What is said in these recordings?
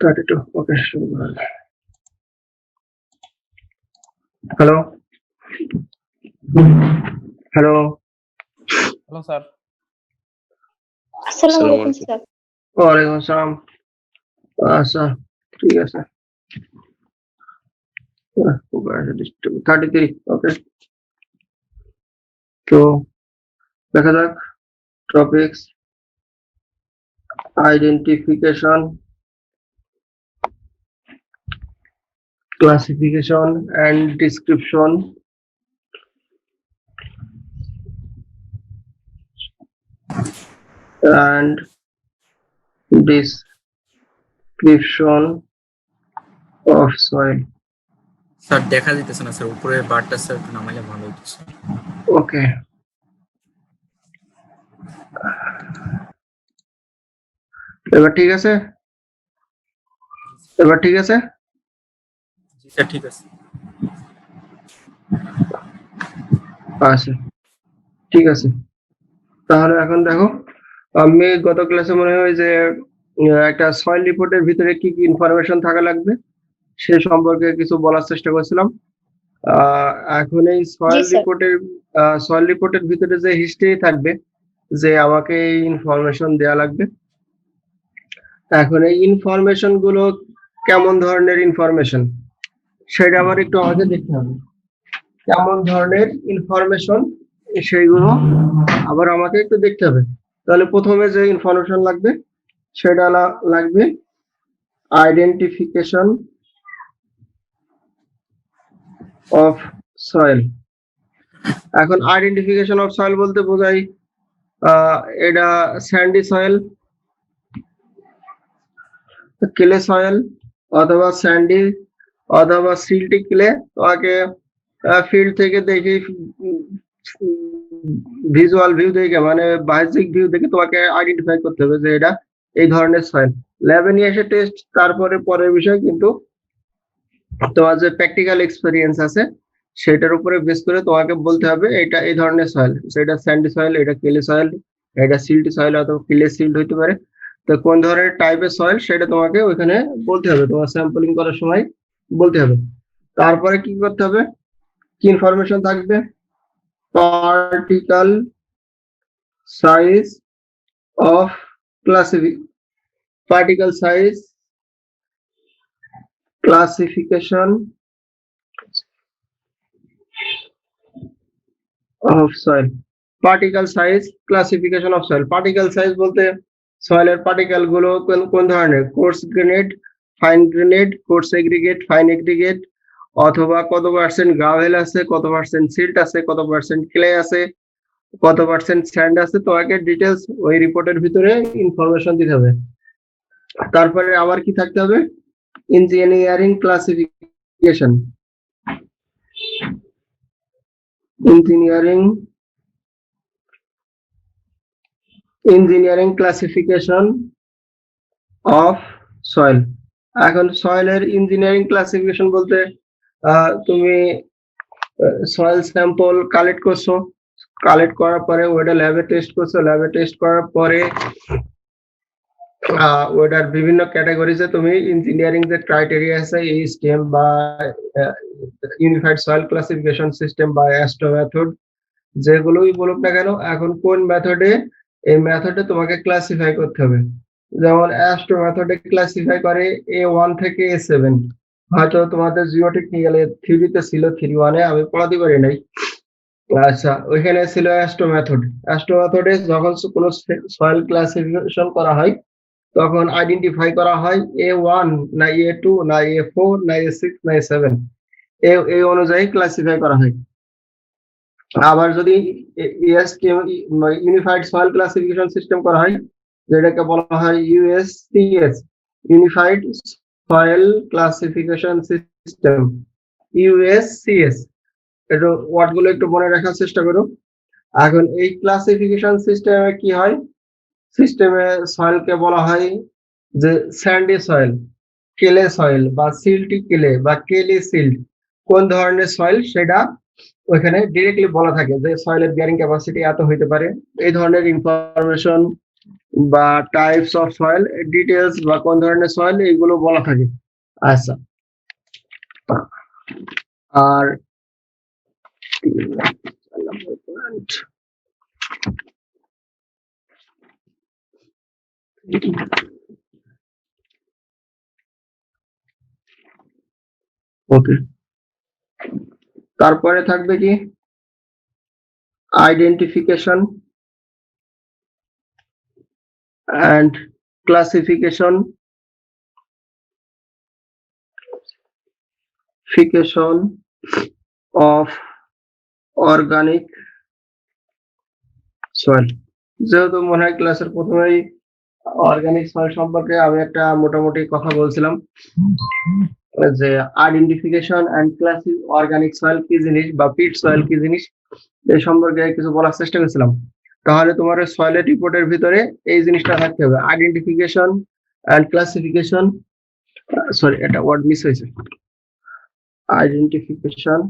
32. Okay. Hello. Hello. Hello sir. আসসালামু আলাইকুম sir. ওয়ালাইকুম আসসালাম। আচ্ছা ঠিক আছে। 33. ওকে, তো দেখা যাক topics identification, classification and description, and description of soil. Sir দেখা যাইতেছে না স্যার, উপরে বারটা স্যার একটু নামাইলে ভালো হতো স্যার। ওকে, এবার ঠিক আছে, এবার ঠিক আছে। জি স্যার ঠিক আছে। আচ্ছা ঠিক আছে, তাহলে এখন দেখো, আমি গত ক্লাসে মনে হয় যে একটা সয়েল রিপোর্টের ভিতরে কি কি ইনফরমেশন থাকা লাগবে সে সম্পর্কে কিছু বলার চেষ্টা করছিলাম। এখন এই সয়েল রিপোর্টের ভিতরে যে হিস্ট্রি থাকবে, যে আমাকে এই ইনফরমেশন দেয়া লাগবে। এখন এই ইনফরমেশন গুলো কেমন ধরনের ইনফরমেশন সেটা আমার একটু আগে দেখতে হবে। কেমন ধরনের ইনফরমেশন সেইগুলো আবার আমাকে একটু দেখতে হবে। তাহলে প্রথমে যে ইনফরমেশন লাগবে সেটা লাগবে আইডেন্টিফিকেশন অফ সয়েল। এখন আইডেন্টিফিকেশন অফ সয়েল বলতে বোঝাই এটা স্যান্ডি সয়েল, ক্লে সয়েল অথবা স্যান্ডি অথবা সিল্টি ক্লে। তোমাকে ফিল্ড থেকে দেখে ভিজুয়াল ভিউ দেখে, মানে বাহ্যিক ভিউ দেখে তোমাকে আইডেন্টিফাই করতে হবে যে এটা এই ধরনের সয়েল। ল্যাবে নিয়ে এসে টেস্ট, তারপরে পরের বিষয় কিন্তু তোমার যে প্র্যাকটিক্যাল এক্সপেরিয়েন্স আছে সেটার উপরে বেস করে তোমাকে বলতে হবে এটা এই ধরনের সয়েল, সেটা স্যান্ডি সয়েল, এটা ক্লে সয়েল, এটা সিল্টি সয়েল অথবা ক্লে সিল্ট হইতে পারে। তো কোন ধরনের টাইপের সয়েল সেটা তোমাকে ওইখানে বলতে হবে, তোমার স্যাম্পলিং করার সময় বলতে হবে। তারপরে কি করতে হবে, কি ইনফরমেশন থাকবে, particle size of particle size classification of soil. Particle size classification of soil. Particle size বলতে সয়েলের পার্টিকেল গুলো কোন ধরনের, course grenade, fine grenade, course aggregate, fine aggregate, অথবা কত পার্সেন্ট গ্রাভেল আছে, কত পার্সেন্ট সিল্ট আছে, কত পার্সেন্ট ক্লে আছে, কত পার্সেন্ট স্যান্ড আছে, তোমাকে ডিটেলস ওই রিপোর্টের ভিতরে ইনফরমেশন দিতে হবে। তারপরে আবার কি থাকতে হবে, engineering classification, engineering classification of soil. এখন সয়েলের ইঞ্জিনিয়ারিং ক্লাসিফিকেশন বলতে তুমি সয়েল স্যাম্পল কালেক্ট করছো, কালেক্ট করার পরে ওটা ল্যাবে টেস্ট করছো, ল্যাবে টেস্ট করার পরে ওটার বিভিন্ন ক্যাটাগরিজে তুমি ইঞ্জিনিয়ারিং যে ক্রাইটেরিয়া আছে, এই স্টেম বা ইউনিফাইড সয়েল ক্লাসিফিকেশন সিস্টেম বা অ্যাস্ট্রো মেথড, যেগুলোই বলুক না কেন, এখন কোন মেথডে, এই মেথডে তোমাকে ক্লাসিফাই করতে হবে। যেমন অ্যাস্ট্রো মেথডে ক্লাসিফাই করে A1 থেকে A7, হয়তো তোমাদের জিও টেকনিক্যালে 3 ছিল, 3-1 আমি পড়াতে পারি নাই। আচ্ছা, ওইখানে ছিল অ্যাস্ট্রো মেথড। অ্যাস্ট্রো মেথডে যখন কোনো সয়েল ক্লাসিফিকেশন করা হয় তখন আইডেন্টিফাই করা হয় A1 না A2 না A4 না A6 না A7, এই অনুযায়ী ক্লাসিফাই করা হয়। আবার যদি ইউনিফাইড সয়েল ক্লাসিফিকেশন সিস্টেম করা হয়, যেটাকে বলা হয় USCS, unified soil classification system, USCS। একটু ওয়ার্ড গুলো একটু মনে রাখার চেষ্টা করো। এখন এই ক্লাসিফিকেশন সিস্টেমে কি হয়, সিস্টেমে সয়েলকে বলা হয় যে স্যান্ডি সয়েল, কেলে সয়েল বা সিল্টি কেলে বা কেলি সিল্ট, কোন ধরনের সয়েল সেটা ওইখানে ডিরেক্টলি বলা থাকে যে সয়েলের বিয়ারিং ক্যাপাসিটি এত হইতে পারে। এই ধরনের ইনফরমেশন বা টাইপস অফ সয়েল ডিটেলস বা কোন ধরনের সয়েল এইগুলো বলা থাকে। আচ্ছা, আর ওকে, তারপরে থাকবে কি identification and classification of organic soil। যেহেতু মনে হয় ক্লাসের প্রথমেই অর্গানিক সয়েল সম্পর্কে আমি একটা মোটামুটি কথা বলছিলাম যে আইডেন্টিফিকেশন এন্ড ক্লাসিফ অর্গানিক সয়েল কি জিনিস বা পিট সয়েল কি জিনিস এই সম্পর্কে কিছু বলার চেষ্টা করেছিলাম। তাহলে তোমার সয়েলের রিপোর্টের ভিতরে এই জিনিসটা থাকতে হবে, আইডেন্টিফিকেশন এন্ড ক্লাসিফিকেশন, সরি এটা ওয়ার্ড মিস হয়েছে, identification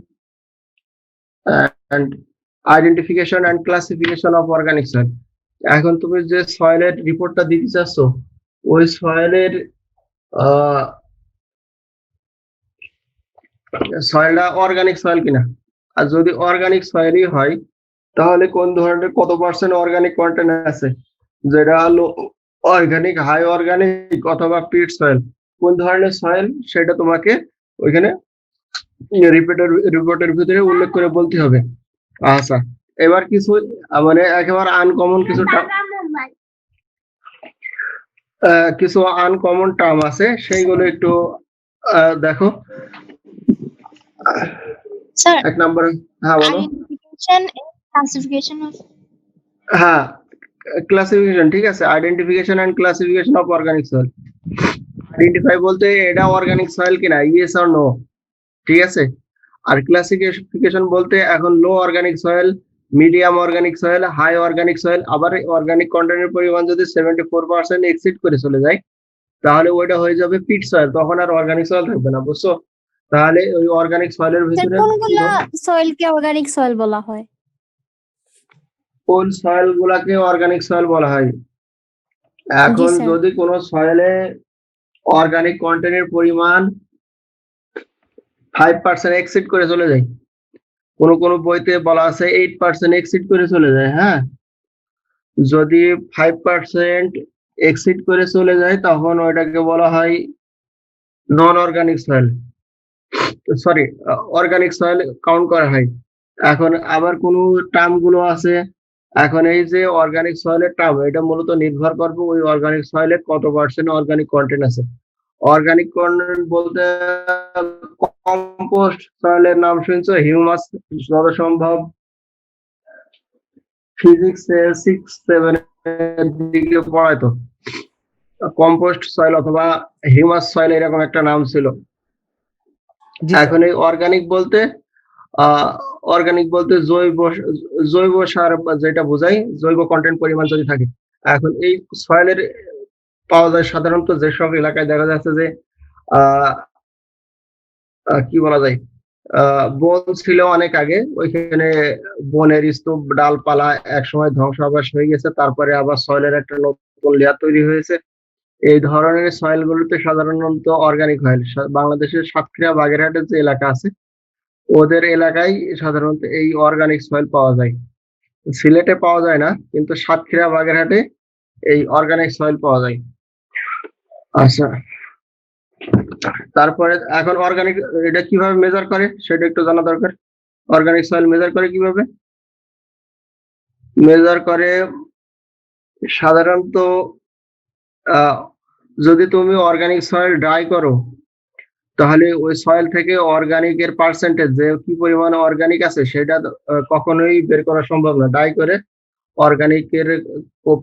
and classification of organic soil. এখন তুমি যে সয়েলের রিপোর্টটা দিতে চাচ্ছ ওই সয়েলের সয়েলটা অর্গানিক সয়েল কিনা, আর যদি অর্গানিক সয়েলই হয় তাহলে কোন ধরনের কত পার্সেন্ট অর্গানিক কন্টেন্ট আছে, যেটা হলো অর্গানিক, হাই অর্গানিক অথবা পিট সয়েল, কোন ধরনের সয়েল সেটা তোমাকে ওইখানে রিপোর্টের ভিতরে উল্লেখ করে বলতে হবে। আচ্ছা, এবার কিছু মানে একেবারে আনকমন কিছু আনকমন টার্ম আছে, সেইগুলো একটু দেখো। স্যার, এক নম্বর, হ্যাঁ বলো। আইডেন্টিফিকেশন এন্ড ক্লাসিফিকেশন অফ হ্যাঁ, ক্লাসিফিকেশন, ঠিক আছে, identification and classification of organic soil. Identify বলতে এটা অর্গানিক সয়েল কিনা, ইয়েস অর নো, ঠিক আছে। আর ক্লাসিফিকেশন বলতে এখন low organic soil, medium organic soil, high organic soil, আবার অর্গানিক কন্টেন্টের পরিমাণ যদি 74% এক্সিড করে চলে যায় তাহলে ওইটা হয়ে যাবে পিট সয়েল, তখন আর অর্গানিক সয়েল থাকবে না, বুঝছো। তাহলে ওই অর্গানিক সয়েলের স্যার, ভিতরে কোনগুলা সয়েলকে অর্গানিক সয়েল বলা হয়? কোন সয়েল গুলাকে অর্গানিক সয়েল বলা হয়? এখন স্যার। যদি কোনো সয়েলে অর্গানিক কন্টেন্টের পরিমাণ 5% এক্সিড করে চলে যায়, কোন কোন বইতে বলা আছে 8% এক্সিড করে চলে যায়, হ্যাঁ, যদি 5% এক্সিড করে চলে যায় তখন ওইটাকে বলা হয় নন organic soil, sorry organic soil count করা হয়। এখন আবার কোন টার্ম গুলো আছে, এখন এই যে অর্গানিক সয়েলের টার্ম এটা মূলত নির্ভর করবে ওই অর্গানিক সয়েলে কত পার্সেন্ট অর্গানিক কন্টেন্ট আছে। অর্গানিক কন্টেন্ট বলতে কম্পোস্ট সয়েলের নাম শুনছো, হিউমাস যত সম্ভব ফিজিক্স 6-7 এর দিকে পড়াইতো, কম্পোস্ট সয়েল অথবা হিউমাস সয়েল এরকম একটা নাম ছিল। এখন এই অর্গানিক বলতে জৈব সার যেটা বোঝায়, জৈব কন্টেন্ট পরিমাণ যদি থাকে। এখন এই সয়েলের পাওয়া যায় সাধারণত যেসব এলাকায় দেখা যাচ্ছে যে কি বলা যায় বন ছিল অনেক আগে, ওইখানে বনের স্তূপ ডালপালা একসময় ধ্বংসাবশেষ হয়ে গেছে, তারপরে আবার সয়েলের একটা নতুন লেয়ার তৈরি হয়েছে। এই ধরনের সয়েল গুলোতে সাধারণত অর্গানিক হয়। বাংলাদেশের সাতক্ষীরা বাগেরহাটের যে এলাকা আছে ওদের এলাকায় সাধারণত এই অর্গানিক সয়েল পাওয়া যায়, সিলেটে পাওয়া যায় না, কিন্তু সাতক্ষীরা বাগেরহাটে এই অর্গানিক সয়েল পাওয়া যায়। আচ্ছা, তারপরে এখন অর্গানিক এটা কিভাবে মেজার করে সেটা একটু জানা দরকার। অর্গানিক সয়েল মেজার করে কিভাবে? মেজার করে সাধারণত যদি তুমি অর্গানিক সয়েল ড্রাই করো তাহলে ওই সয়েল থেকে অর্গানিকের পার্সেন্টেজ যে কি পরিমাণে অর্গানিক আছে সেটা কখনোই বের করা সম্ভব না, ড্রাই করে অর্গানিকের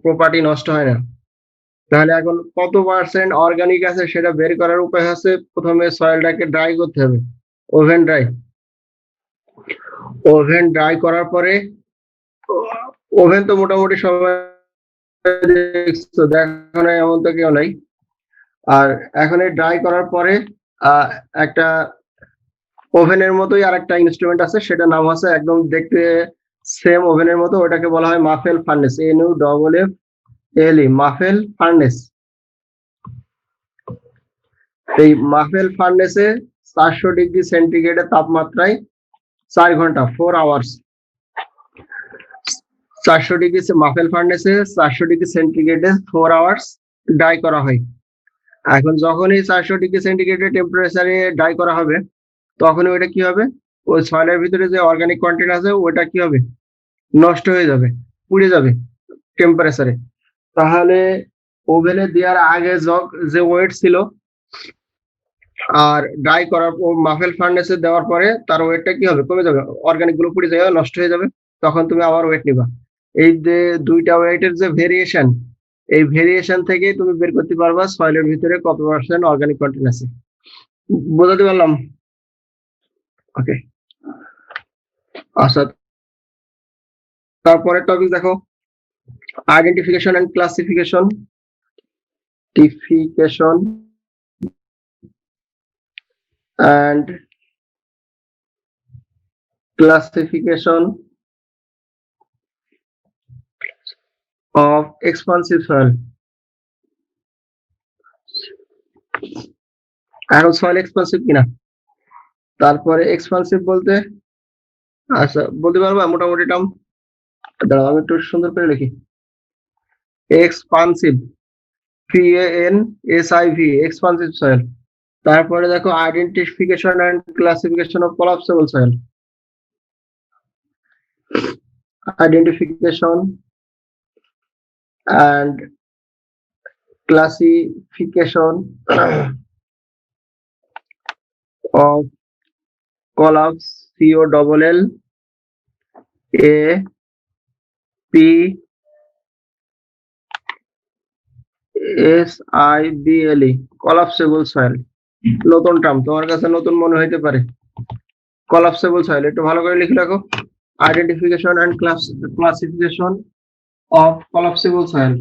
প্রপার্টি নষ্ট হয় না। তাহলে এখন কত পার্সেন্ট অর্গানিক আছে সেটা বের করার উপায় হচ্ছে প্রথমে সয়েলটাকে ড্রাই করতে হবে, ওভেন ড্রাই করার পরে, ওভেন তো মোটামুটি সবাই দেখছো, দেখো না এমন তো কেউ নাই। আর এখন এই ড্রাই করার পরে একটা ওভেনের মতোই আর একটা ইনস্ট্রুমেন্ট আছে, সেটা নাম আছে একদম দেখতে সেম ওভেনের মতো, ওটাকে বলা হয় মাফেল ফার্নেস, NUFF এলি মাফেল ফার্নেস। এই মাফেল ফার্নেসে 400 ডিগ্রি সেন্টিগ্রেডের তাপমাত্রায় 4 ঘন্টা 4 আওয়ার্স 400 ডিগ্রি মাফেল ফার্নেসে 400 ডিগ্রি সেন্টিগ্রেডে 4 আওয়ার্স ড্রাই করা হয়। এখন যখনই 400 ডিগ্রি সেন্টিগ্রেডের টেম্পারেচারে ড্রাই করা হবে তখন ওইটা কি হবে, ওই সয়েলের ভিতরে যে অর্গানিক কন্টেন্ট আছে ওটা কি হবে, নষ্ট হয়ে যাবে, পুড়ে যাবে টেম্পারেচারে। তাহলে ওভেনে দেওয়ার আগে যে ওয়েট ছিল আর ড্রাই করার পর মাফেল ফার্নেসে দেওয়ার পরে তার ওয়েটটা কি হবে, কমে যাবে, অর্গানিক গুলো পুড়ে যাবে, নষ্ট হয়ে যাবে। তখন তুমি আবার ওয়েট নিবা। এই যে দুইটা ওয়েটের যে ভেরিয়েশন, এই ভেরিয়েশন থেকে তুমি বের করতে পারবা সয়েলের ভিতরে কত পার্সেন্ট অর্গানিক কন্টেন্ট আছে। বোঝাতে পারলাম? ওকে, আচ্ছা তারপরে টপিক দেখো, identification and classification and classification of expansive soil. এখন সয়েল এক্সপান্সিভ কিনা, তারপরে এক্সপান্সিভ বলতে আচ্ছা বলতে পারবা মোটামুটি টার্ম? দাঁড়াও আমি একটু সুন্দর করে লিখি। Expansive, PANSIV, expansive soil. তারপরে দেখো identification and classification of collapsible soil. Identification and classification of collapse, COLLAPSIBLE, collapsible soil। নতুন টার্ম, তোমার কাছে নতুন মনে হইতে পারে। collapsible soil একটু ভালো করে লিখে রাখো। Identification and classification of collapsible soil.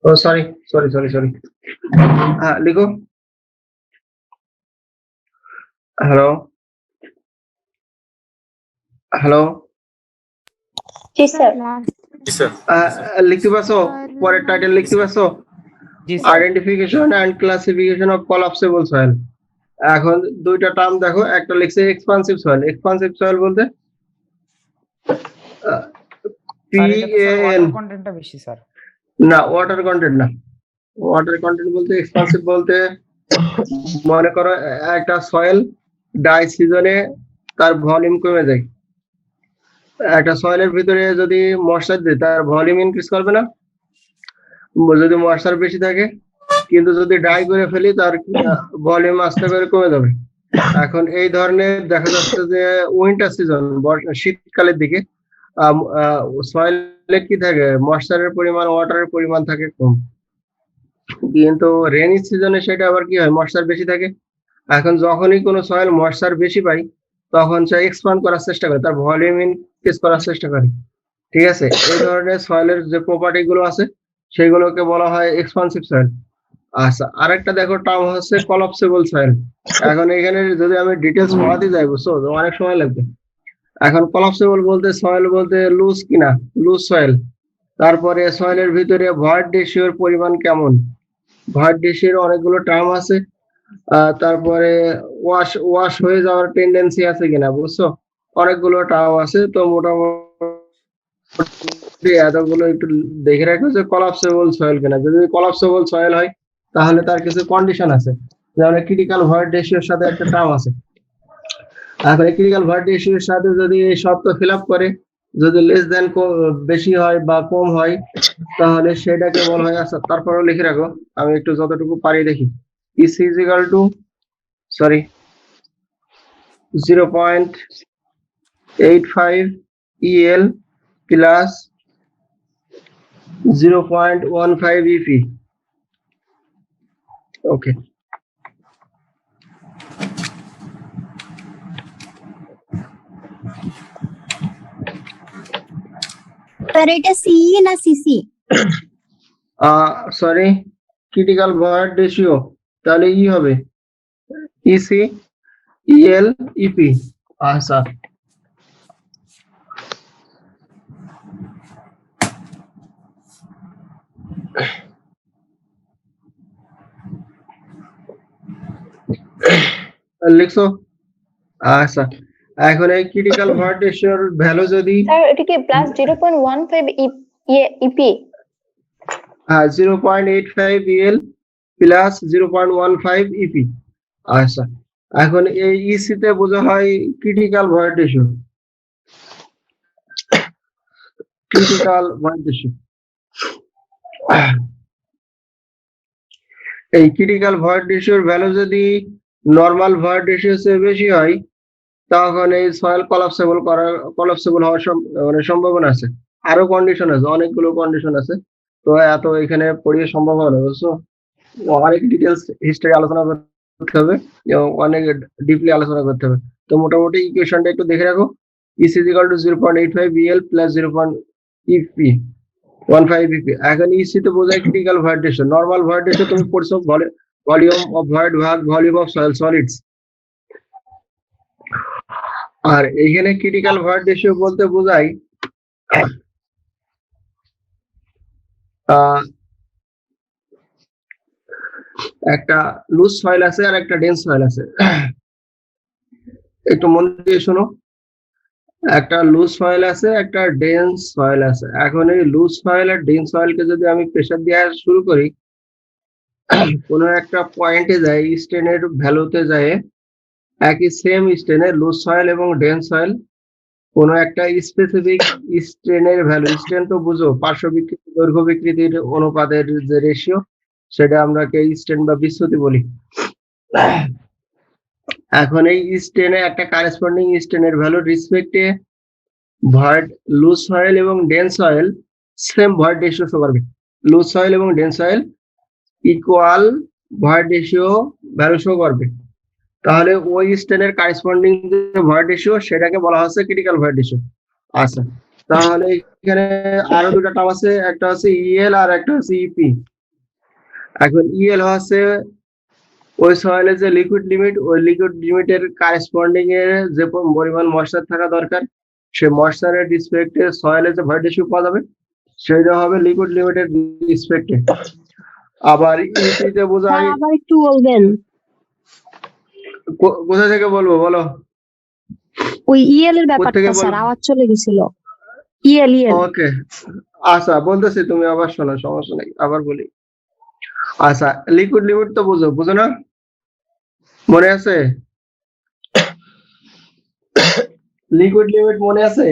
Oh, sorry. লিখো। হ্যালো জি স্যার। জি স্যার। লিখতে পারছো? পরের টাইটেল লিখতে পারছো? জি sir. Identification and classification of collapsible soil. এখন দুইটা টার্ম দেখো, একটা লিখছে এক্সপান্সিভ সয়েল। এক্সপান্সিভ সয়েল বলতে PAN, কন্টেন্টটা বেশি স্যার। না ওয়াটার কন্টেন্ট না। ওয়াটার কন্টেন্ট বলতে এক্সপান্সিভ বলতে মনে করো একটা সয়েল ড্রাই সিজনে তার ভলিউম কমে যায়। একটা সয়েলের ভিতরে যদি ময়েশ্চার দিই তার ভলিউম ইনক্রিজ করবে না, যদি ময়েশ্চার বেশি থাকে। কিন্তু যদি ড্রাই করে ফেলি তার ভলিউম আস্তে করে কমে যাবে। এখন এই ধরনের দেখা যাচ্ছে যে উইন্টার সিজন, শীতকালের দিকে সয়েলে কি থাকে, ময়েশ্চারের পরিমাণ, ওয়াটারের পরিমাণ থাকে কম। কিন্তু রেনি সিজনে সেটা আবার কি হয়, ময়েশ্চার বেশি থাকে। এখন যখনই কোনো সয়েল ময়েশ্চার বেশি পায় তখন সে এক্সপ্যান্ড করার চেষ্টা করে, তার ভলিউম ইনক্রিজ করার চেষ্টা করে। ঠিক আছে, এই ধরনের সয়েলের যে প্রপার্টি গুলো আছে সেগুলোকে বলা হয় এক্সপান্সিভ সয়েল। আচ্ছা, আরেকটা দেখো টার্ম হচ্ছে কলাপসেবল সয়েল। এখন এখানে যদি আমি ডিটেলস পড়াতে যাই বুঝছো অনেক সময় লাগবে। এখন কলাপসেবল বলতে সয়েল বলতে লুজ কিনা, লুজ সয়েল। তারপরে সয়েলের ভিতরে ভয়েড রেশিওর পরিমাণ কেমন, ভয়েড রেশিওর অনেকগুলো টার্ম আছে। তারপরে ওয়াশ হয়ে যাওয়ার টেন্ডেন্সি আছে কিনা, বুঝছো অনেকগুলো টার্ম আছে। তো মোটামুটি এতগুলো একটু দেখে রাখো যে কলাপসেবল সয়েল কিনা। যদি কলাপসেবল সয়েল হয় তাহলে তার কিছু কন্ডিশন আছে, যেমন ক্রিটিক্যাল ভয়েড রেশিওর সাথে একটা টার্ম আছে। এখন ক্রিটিক্যাল ভয়েড রেশিওর সাথে যদি এই শর্ত ফিল আপ করে, যদি লেস দেন বেশি হয় বা কম হয় তাহলে সেটাকে বলা হয়। আচ্ছা তারপরেও লিখে রাখো, আমি একটু যতটুকু পারি দেখি। EC is equal to 0.85 EL plus 0.15 EP. Okay. Sir এটা সিই না CC? Sorry, critical void ratio, তাহলে ই হবে ইসি, ইএল, ইপি। আচ্ছা, লিখছো? আচ্ছা, এখন এই ক্রিটিক্যাল ভয়েড রেশিওর ভ্যালু যদি স্যার এটা কি plus 0.15 EP? 0.85 EL plus 0.15 EP. আচ্ছা, এখন এই ইসি তে বোঝা হয় critical void ratio. Critical void ratio, এই ক্রিটিক্যাল ভয়েড রেশিওর ভ্যালু যদি নরমাল ভয়েড রেশিও চেয়ে বেশি হয়, তখন এই সয়েল কলাপসেবল হওয়ার মানে সম্ভাবনা আছে। আরো কন্ডিশন আছে, অনেকগুলো কন্ডিশন আছে, তো এত এখানে পড়িয়ে সম্ভব হবে না, বুঝছো? অনেক ডিটেলস হিস্ট্রি আলোচনা করতে হবে এবং অনেক ডিপলি আলোচনা করতে হবে। তো মোটামুটি ইকুয়েশনটা একটু দেখে রাখো। ES is equal to 0.85 BL plus 0.15 EP. এখন ইসি তো বোঝায় critical void ratio. Normal void ratio তুমি পড়ছো, ভলিউম অফ ভয়েড ভাগ ভলিউম অফ সয়েল সলিডস। আর এইখানে ক্রিটিক্যাল ভয়েড রেশিও বলতে বোঝায় একটা লুজ সয়েল আছে আর একটা ডেন্স সয়েল আছে। একটু মন দিয়ে শোনো, একটা লুজ সয়েল আছে, একটা ডেন্স সয়েল আছে। এখন এই লুজ সয়েল আর ডেন্স সয়েলকে যদি আমি প্রেসার দেওয়া শুরু করি, কোনো একটা পয়েন্টে যায়, স্ট্রেনের ভ্যালুতে যায় একই সেম স্ট্রেনের লুজ সয়েল এবং ডেন্স সয়েল কোনো একটা স্পেসিফিক স্ট্রেনের ভ্যালু, স্ট্রেন তো বুঝো, পার্শ্ব বিকৃতি দৈর্ঘ্য বিকৃতির অনুপাতের যে রেশিও, সেটা আমরা স্ট্রেন বা বিচ্যুতি বলি। এখন এই স্ট্রেনে একটা কারেসপন্ডিং স্ট্রেনের ভ্যালু রিসপেক্টে ভয়েড লুজ সয়েল এবং dense soil same void ratio show করবে। লুজ সয়েল এবং dense soil equal void ratio value show করবে। তাহলে ওই স্ট্রেনের কারেসপন্ডিং যে ভয়েড রেশিও, সেটাকে বলা হচ্ছে ক্রিটিক্যাল ভয়েড রেশিও। আচ্ছা, তাহলে এখানে আরো দুটো টার্ম আছে, একটা হচ্ছে ইএল আর একটা হচ্ছে ইপি। এখন ইএল হচ্ছে ওই সয়েলের যে লিকুইড লিমিট, ওই লিকুইড লিমিটের কারেসপন্ডিং এর যে পরিমাণ ময়েশ্চার থাকা দরকার, সে ময়েশ্চারের রিসপেক্টে সয়েলের যে ভয়েড রেশিও পাওয়া যাবে, সেটা হবে লিকুইড লিমিটের রিসপেক্টে। আবার ইপিতে বোঝায়, আবার একটু বলবেন। কোথা থেকে বলবো বলো? ওই ইএল এর কোথা ব্যাপারটা থেকে স্যার বলবো? আওয়াজ চলে গেছিল। ইএল। ওকে, আচ্ছা বলতেছি, তুমি আবার শোনো, সমস্যা নেই, আবার বলি। আচ্ছা, লিকুইড লিমিট তো বুঝো, বুঝো না? মনে আছে? লিকুইড লিমিট মনে আছে?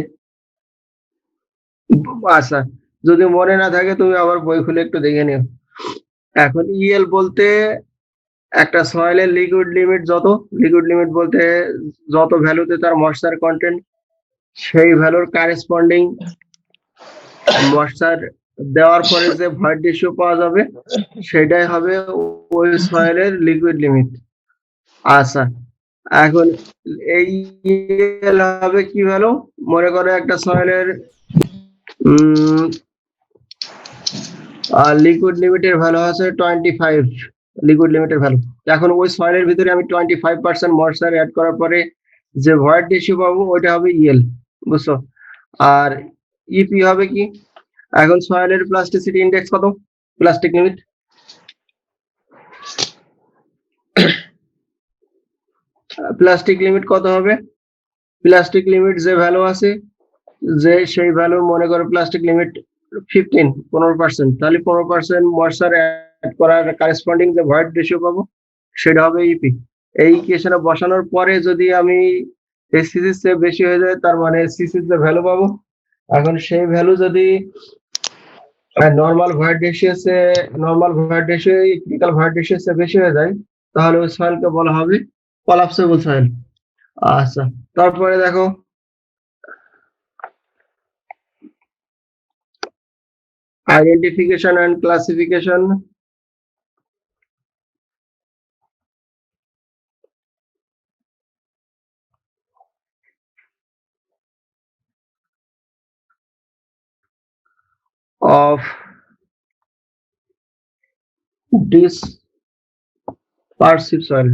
আচ্ছা, যদি মনে না থাকে তুমি আবার বই খুলে একটু দেখে নিও। এখন ইএল বলতে একটা সয়েলের লিকুইড লিমিট, লিকুইড লিমিট বলতে যত ভ্যালুতে তার ময়েশ্চার কন্টেন্ট, সেই ভ্যালুর কারেসপন্ডিং ময়েশ্চার দেওয়ার পরে যে ভয়েড রেশিও পাওয়া যাবে, সেটাই হবে ওই সয়েলের লিকুইড লিমিট। আচ্ছা, এখন এই ইএল হবে কি ভ্যালু? মনে করো একটা সয়েলের লিকুইড লিমিটের ভ্যালু আছে 25, লিকুইড লিমিটের ভ্যালু। এখন ওই সয়েলের ভিতরে আমি 25% ময়েশ্চার অ্যাড করার পরে যে ভয়েড রেশিও পাবো, ওইটা হবে ইএল, বুঝছো? আর ইপি হবে কি? এখন সয়েলের প্লাস্টিসিটি ইন্ডেক্স কত? প্লাস্টিক লিমিট, প্লাস্টিক লিমিট কত হবে? প্লাস্টিক লিমিট যে ভ্যালু আছে, যে সেই ভ্যালু, মনে করো প্লাস্টিক লিমিট 15%, তাহলে 15% ময়েশ্চার অ্যাড করার কারেসপন্ডিং যে ভয়েড রেশিও পাবো, সেটা হবে ইপি। এই ইকুয়েশনে বসানোর পরে যদি আমি সিসির চেয়ে বেশি হয়ে যায়, তার মানে সিসির যে ভ্যালু পাবো, এখন সেই ভ্যালু যদি normal void ratio critical void ratio চেয়ে বেশি হয়ে যায়, তাহলে ওই সয়েলকে বলা হবে কলাপসেবল সয়েল। আচ্ছা, তারপরে দেখো identification and classification. of dispersive soil.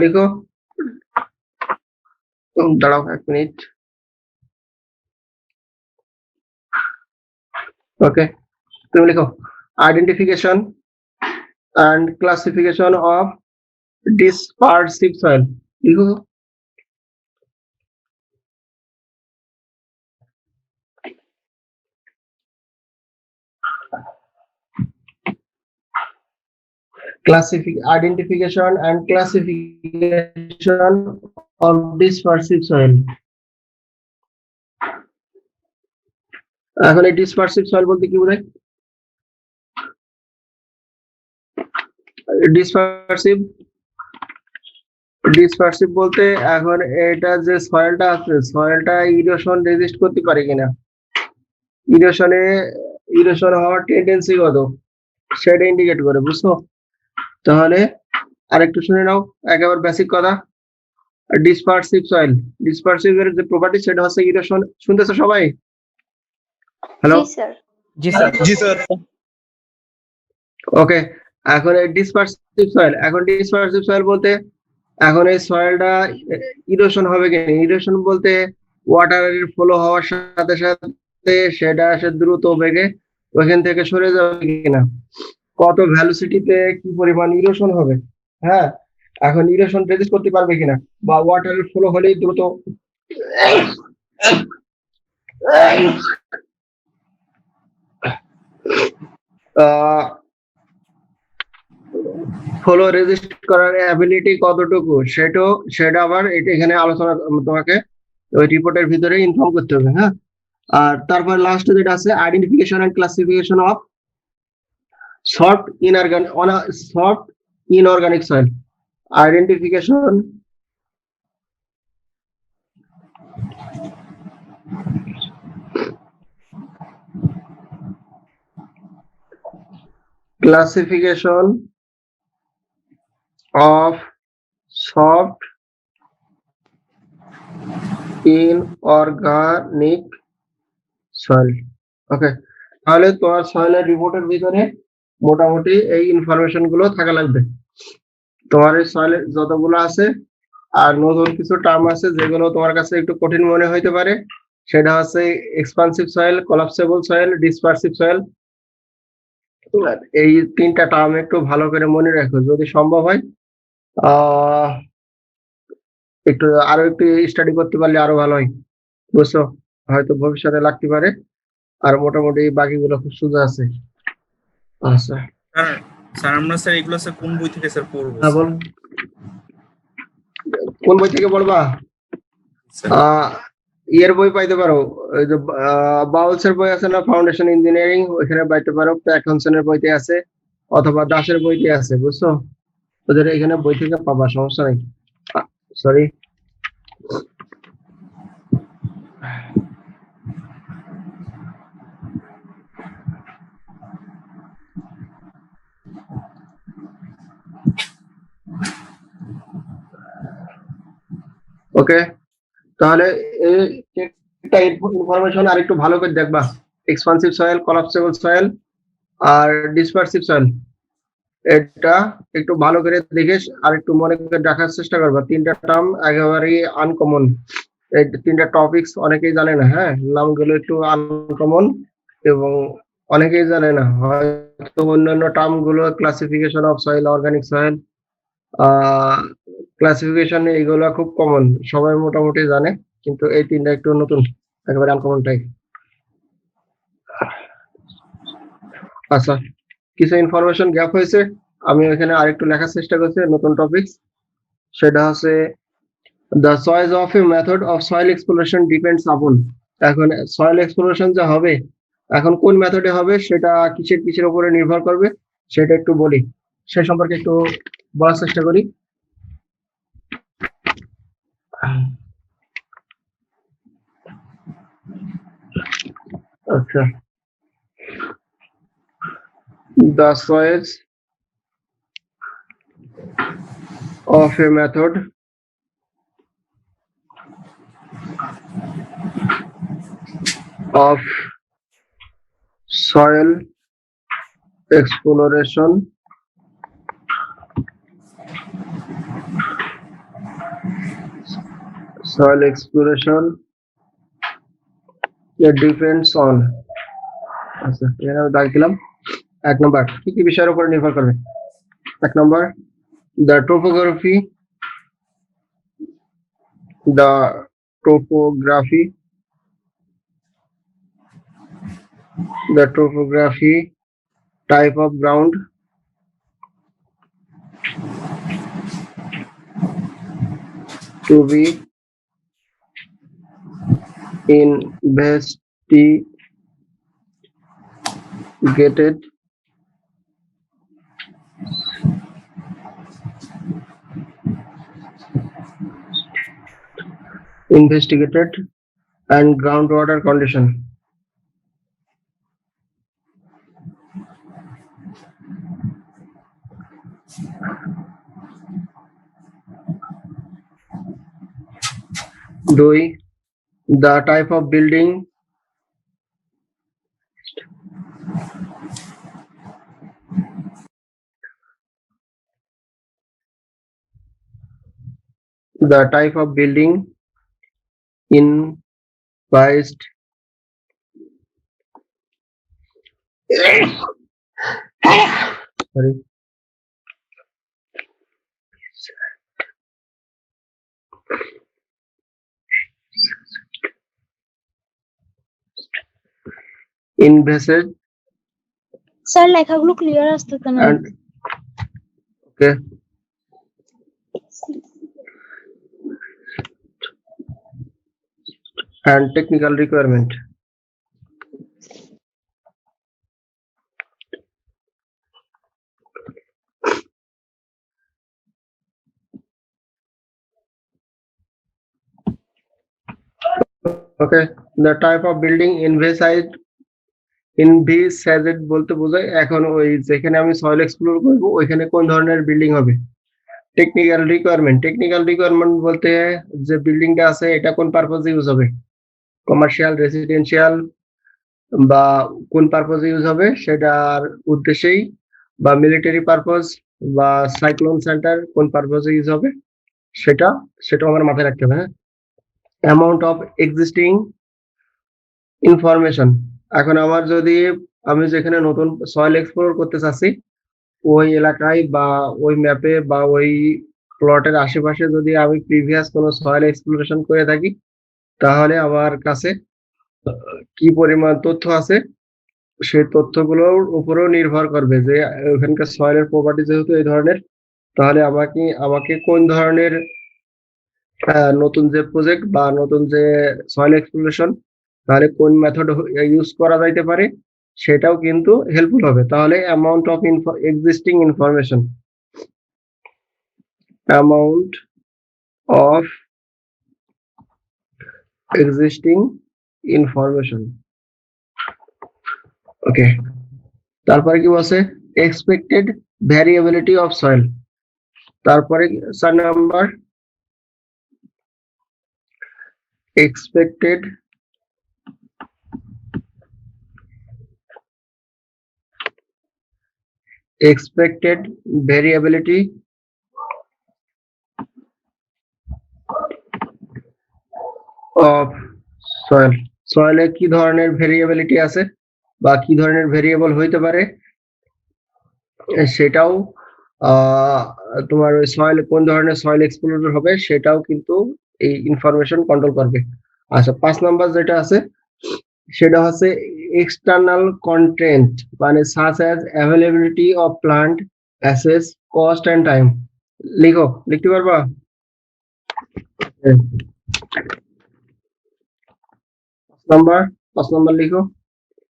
लिखो दाঁড়াও 1 মিনিট ওকে তুমি লিখো identification and classification of dispersive soil লিখো identification and classification of dispersive soil. এখন এই dispersive soil বলতে কি বোঝায়? dispersive বলতে এখন এটা যে সয়েলটা আছে সয়েলটা ইরোশন রেজিস্ট করতে পারে কিনা, ইরোশন হওয়ার টেন্ডেন্সি কত সেটা ইন্ডিকেট করে, বুঝছো? তাহলে আরেকটু শুনে নাও, একেবারে বেসিক কথা। ডিসপারসিভ সয়েল, ডিসপারসিভ এর যে প্রপার্টি সেটা হচ্ছে ইরোশন। শুনতেছো সবাই? হ্যালো, জি স্যার। জি স্যার। ওকে, এখন এই ডিসপারসিভ সয়েল, এখন ডিসপারসিভ সয়েল বলতে এখন এই সয়েলটা ইরোশন হবে কিনা, ইরোশন বলতে ওয়াটারের ফ্লো হওয়ার সাথে সাথে সেটা আসে দ্রুত বেগে ওইখান থেকে সরে যাবে কিনা, কত ভ্যালোসিটিতে কি পরিমাণ ইরোশন হবে। হ্যাঁ, এখন ইরোশন রেজিস্ট করতে পারবে কিনা, বা ওয়াটারের ফ্লো হলেই দ্রুত ফ্লো রেজিস্ট করার অ্যাবিলিটি কতটুকু সেটা আবার এটা এখানে আলোচনা তোমাকে ওই রিপোর্টের ভিতরে ইনফর্ম করতে হবে। হ্যাঁ, আর তারপর লাস্টে যেটা আছে identification and classification of soft inorganic soil. Identification classification of soft inorganic soil. Okay, তাহলে তোমার সয়েলের রিপোর্টের ভিতরে মোটামুটি এই ইনফরমেশন গুলো থাকা লাগবে। তোমার এই সয়েলের যতগুলো আছে, আর নতুন কিছু টার্ম আছে যেগুলো তোমার কাছে একটু কঠিন মনে হইতে পারে, সেটা হচ্ছে expansive soil, collapsible soil, dispersive soil. এই তিনটা টার্ম একটু ভালো করে মনে রাখো, যদি সম্ভব হয় একটু আরো একটু স্টাডি করতে পারলে আরো ভালো হয়, বুঝছো? হয়তো ভবিষ্যতে লাগতে পারে। আর মোটামুটি বাকিগুলো খুব সোজা আছে। আচ্ছা স্যার আমরা স্যার এগুলো স্যার কোন বই থেকে স্যার পড়বো? হ্যাঁ বল, কোন বই থেকে পড়বা? ইয়ের বই পাইতে পারো, ওই যে বাউলসের বই আছে না, ফাউন্ডেশন ইঞ্জিনিয়ারিং, ওইখানে পাইতে পারো। প্যাকনসনের বইতে আছে, অথবা দাসের বইতে আছে, বুঝছো? ওদের এখানে বই থেকে পাবা, সমস্যা নেই। সরি, ওকে, তাহলে একটা ইনফরমেশন আর একটু ভালো করে দেখবা। এক্সপানসিভ সয়েল, কোলাপসেবল সয়েল আর ডিসপারসিভ সয়েল, এটা একটু ভালো করে দেখে আর একটু মনে করে রাখার চেষ্টা করবা। তিনটা টার্ম একেবারেই আনকমন, এই তিনটা টপিকস অনেকেই জানে না। হ্যাঁ, নামগুলো একটু আনকমন এবং অনেকেই জানে না। হয়তো অন্যান্য টার্ম গুলো classification of soil, organic soil, classification, এগুলো খুব কমন, সবাই মোটামুটি জানে, কিন্তু এই তিনটা একটু নতুন, একেবারে আনকমন টাইপ। আচ্ছা, কিছু ইনফরমেশন গ্যাপ হয়েছে, আমি এখানে আরেকটু লেখার চেষ্টা করছি নতুন টপিক। সেটা হচ্ছে the choice of a method of soil exploration depends upon। এখন সয়েল এক্সপ্লোরেশন যা হবে, এখন কোন মেথডে হবে সেটা কিসের উপরে নির্ভর করবে সেটা একটু বলি, সে সম্পর্কে একটু বলার চেষ্টা করি। আচ্ছা, the choice of a method of soil exploration it depends on আচ্ছা এখানে আমি দাগ দিলাম 1 নাম্বার কি কি বিষয়ের উপর নির্ভর করবে 1 number the topography the topography the topography type of ground to be investigated and groundwater condition. Doi, the type of building in based sorry invasive sir লেখাগুলো ক্লিয়ার আসতেছে না and okay and technical requirement. Okay, the type of building envisaged বলতে বোঝায় এখন ওই যেখানে আমি soil explore করব ওইখানে কোন ধরনের বিল্ডিং হবে টেকনিক্যাল রিকোয়ারমেন্ট বলতে যে বিল্ডিংটা আছে এটা কোন পারপজে ইউজ হবে কমার্শিয়াল রেসিডেন্সিয়াল বা কোন পারপজে ইউজ হবে সেটার উদ্দেশ্যেই বা মিলিটারি পারপজ বা সাইক্লোন সেন্টার কোন পারপজে ইউজ হবে সেটাও আমার মাথায় রাখতে হবে হ্যাঁ অ্যামাউন্ট অফ এক্সিস্টিং ইনফরমেশন এখন আমার যদি আমি যেখানে নতুন সয়েল এক্সপ্লোর করতে চাচ্ছি ওই এলাকায় বা ওই ম্যাপে বা ওই প্লটের আশেপাশে যদি আমি প্রিভিয়াস কোনো সয়েল এক্সপ্লোরেশন করে থাকি তাহলে আমার কাছে কি পরিমাণ তথ্য আছে সেই তথ্যগুলোর উপরেও নির্ভর করবে যে ওখানকার সয়েলের প্রপার্টি যেহেতু এই ধরনের তাহলে আমাকে কোন ধরনের নতুন যে প্রজেক্ট বা নতুন যে সয়েল এক্সপ্লোরেশন তাহলে কোন মেথড ইউজ করা যাইতে পারে সেটাও কিন্তু হেল্পফুল হবে তাহলে amount of existing information amount of existing information ওকে তারপরে কি বলছে এক্সপেক্টেড ভ্যারিয়েবিলিটি অফ সয়েল তারপরে 4 number expected variability of soil কি ধরনের ভেরিয়েবিলিটি আছে বা কি ধরনের ভেরিয়েবল হইতে পারে সেটাও তোমার সয়েল কোন ধরনের সয়েল এক্সপ্লোর হবে সেটাও কিন্তু এই ইনফরমেশন কন্ট্রোল করবে আচ্ছা 5 নাম্বার যেটা আছে সেটা হচ্ছে এক্সটার্নাল কন্টেন্ট মানে such as availability of plant access cost and time লিখতে পারবা 5 নাম্বার লিখো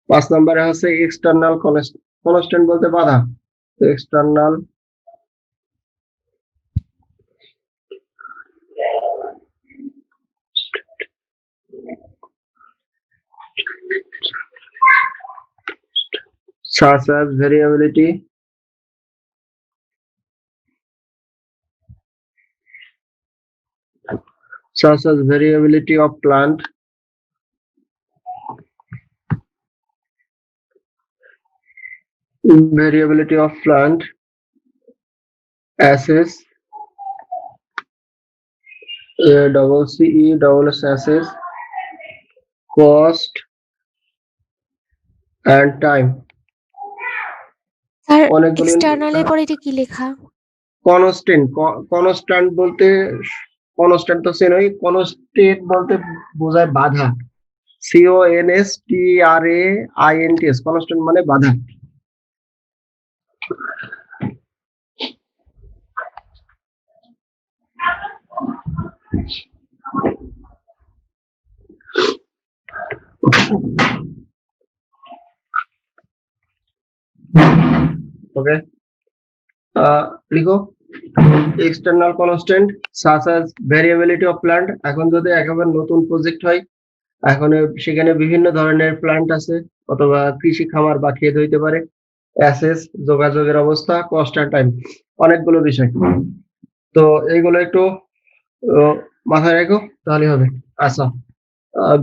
5 নাম্বারে হচ্ছে এক্সটার্নাল কনস্ট্যান্ট বলতে বাধা external such as variability of plant variability of plant, assess, double CE, double assess, cost and time. Sir অনেকগুলো এক্সটার্নালের পরে এটা কি লেখা? কনস্ট্যান্ট বলতে কনস্ট্যান্ট তো চেনই, কনস্ট্যান্ট বলতে বোঝায় বাধা। CONSTRAINTS, কনস্ট্যান্ট মানে বাধা। ওকে, লিখো external constant such as variability of plant। এখন যদি একেবারে নতুন প্রজেক্ট হয়, এখন সেখানে বিভিন্ন ধরনের প্ল্যান্ট আছে, অথবা কৃষি খামার বা ক্ষেত হইতে পারে। অ্যাসেস, যোগাযোগের অবস্থা, কস্ট এন্ড টাইম, অনেকগুলো বিষয়। তো এইগুলো একটু মাথায় রাখো, তাহলে হবে। আচ্ছা,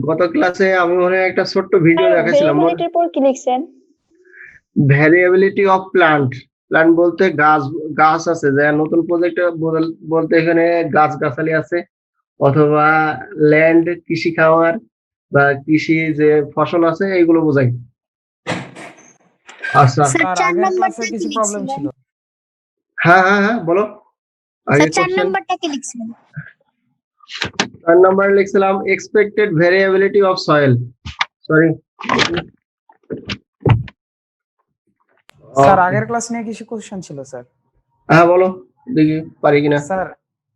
গত ক্লাসে আমি মনে হয় একটা ছোট্ট ভিডিও দেখাছিলাম। ভেরিয়েবিলিটির পর কি লিখছেন? ভ্যারিয়েবিলিটি অফ প্লান্ট, প্লান্ট বলতে গাছ আছে, যে নতুন প্রজেক্ট বলতে এখানে গাছগাছালি আছে, অথবা ল্যান্ড, কৃষি খামার বা কৃষি যে ফসল আছে এইগুলো বোঝাই। আচ্ছা, স্যার স্যার 4 আগের নাম্বারটা ক্লাসে কি কিছু প্রবলেম লিখছিলেন? ছিল। হ্যাঁ বলো। আগে স্যার 4 কোশ্চেন নাম্বারটা কি লিখছিলেন? 4 নাম্বার লিখছিলাম expected variability of soil. Sorry, sir আগের ক্লাস নিয়ে কিছু কোশ্চেন ছিল স্যার। হ্যাঁ বলো, দেখি পারি কিনা। স্যার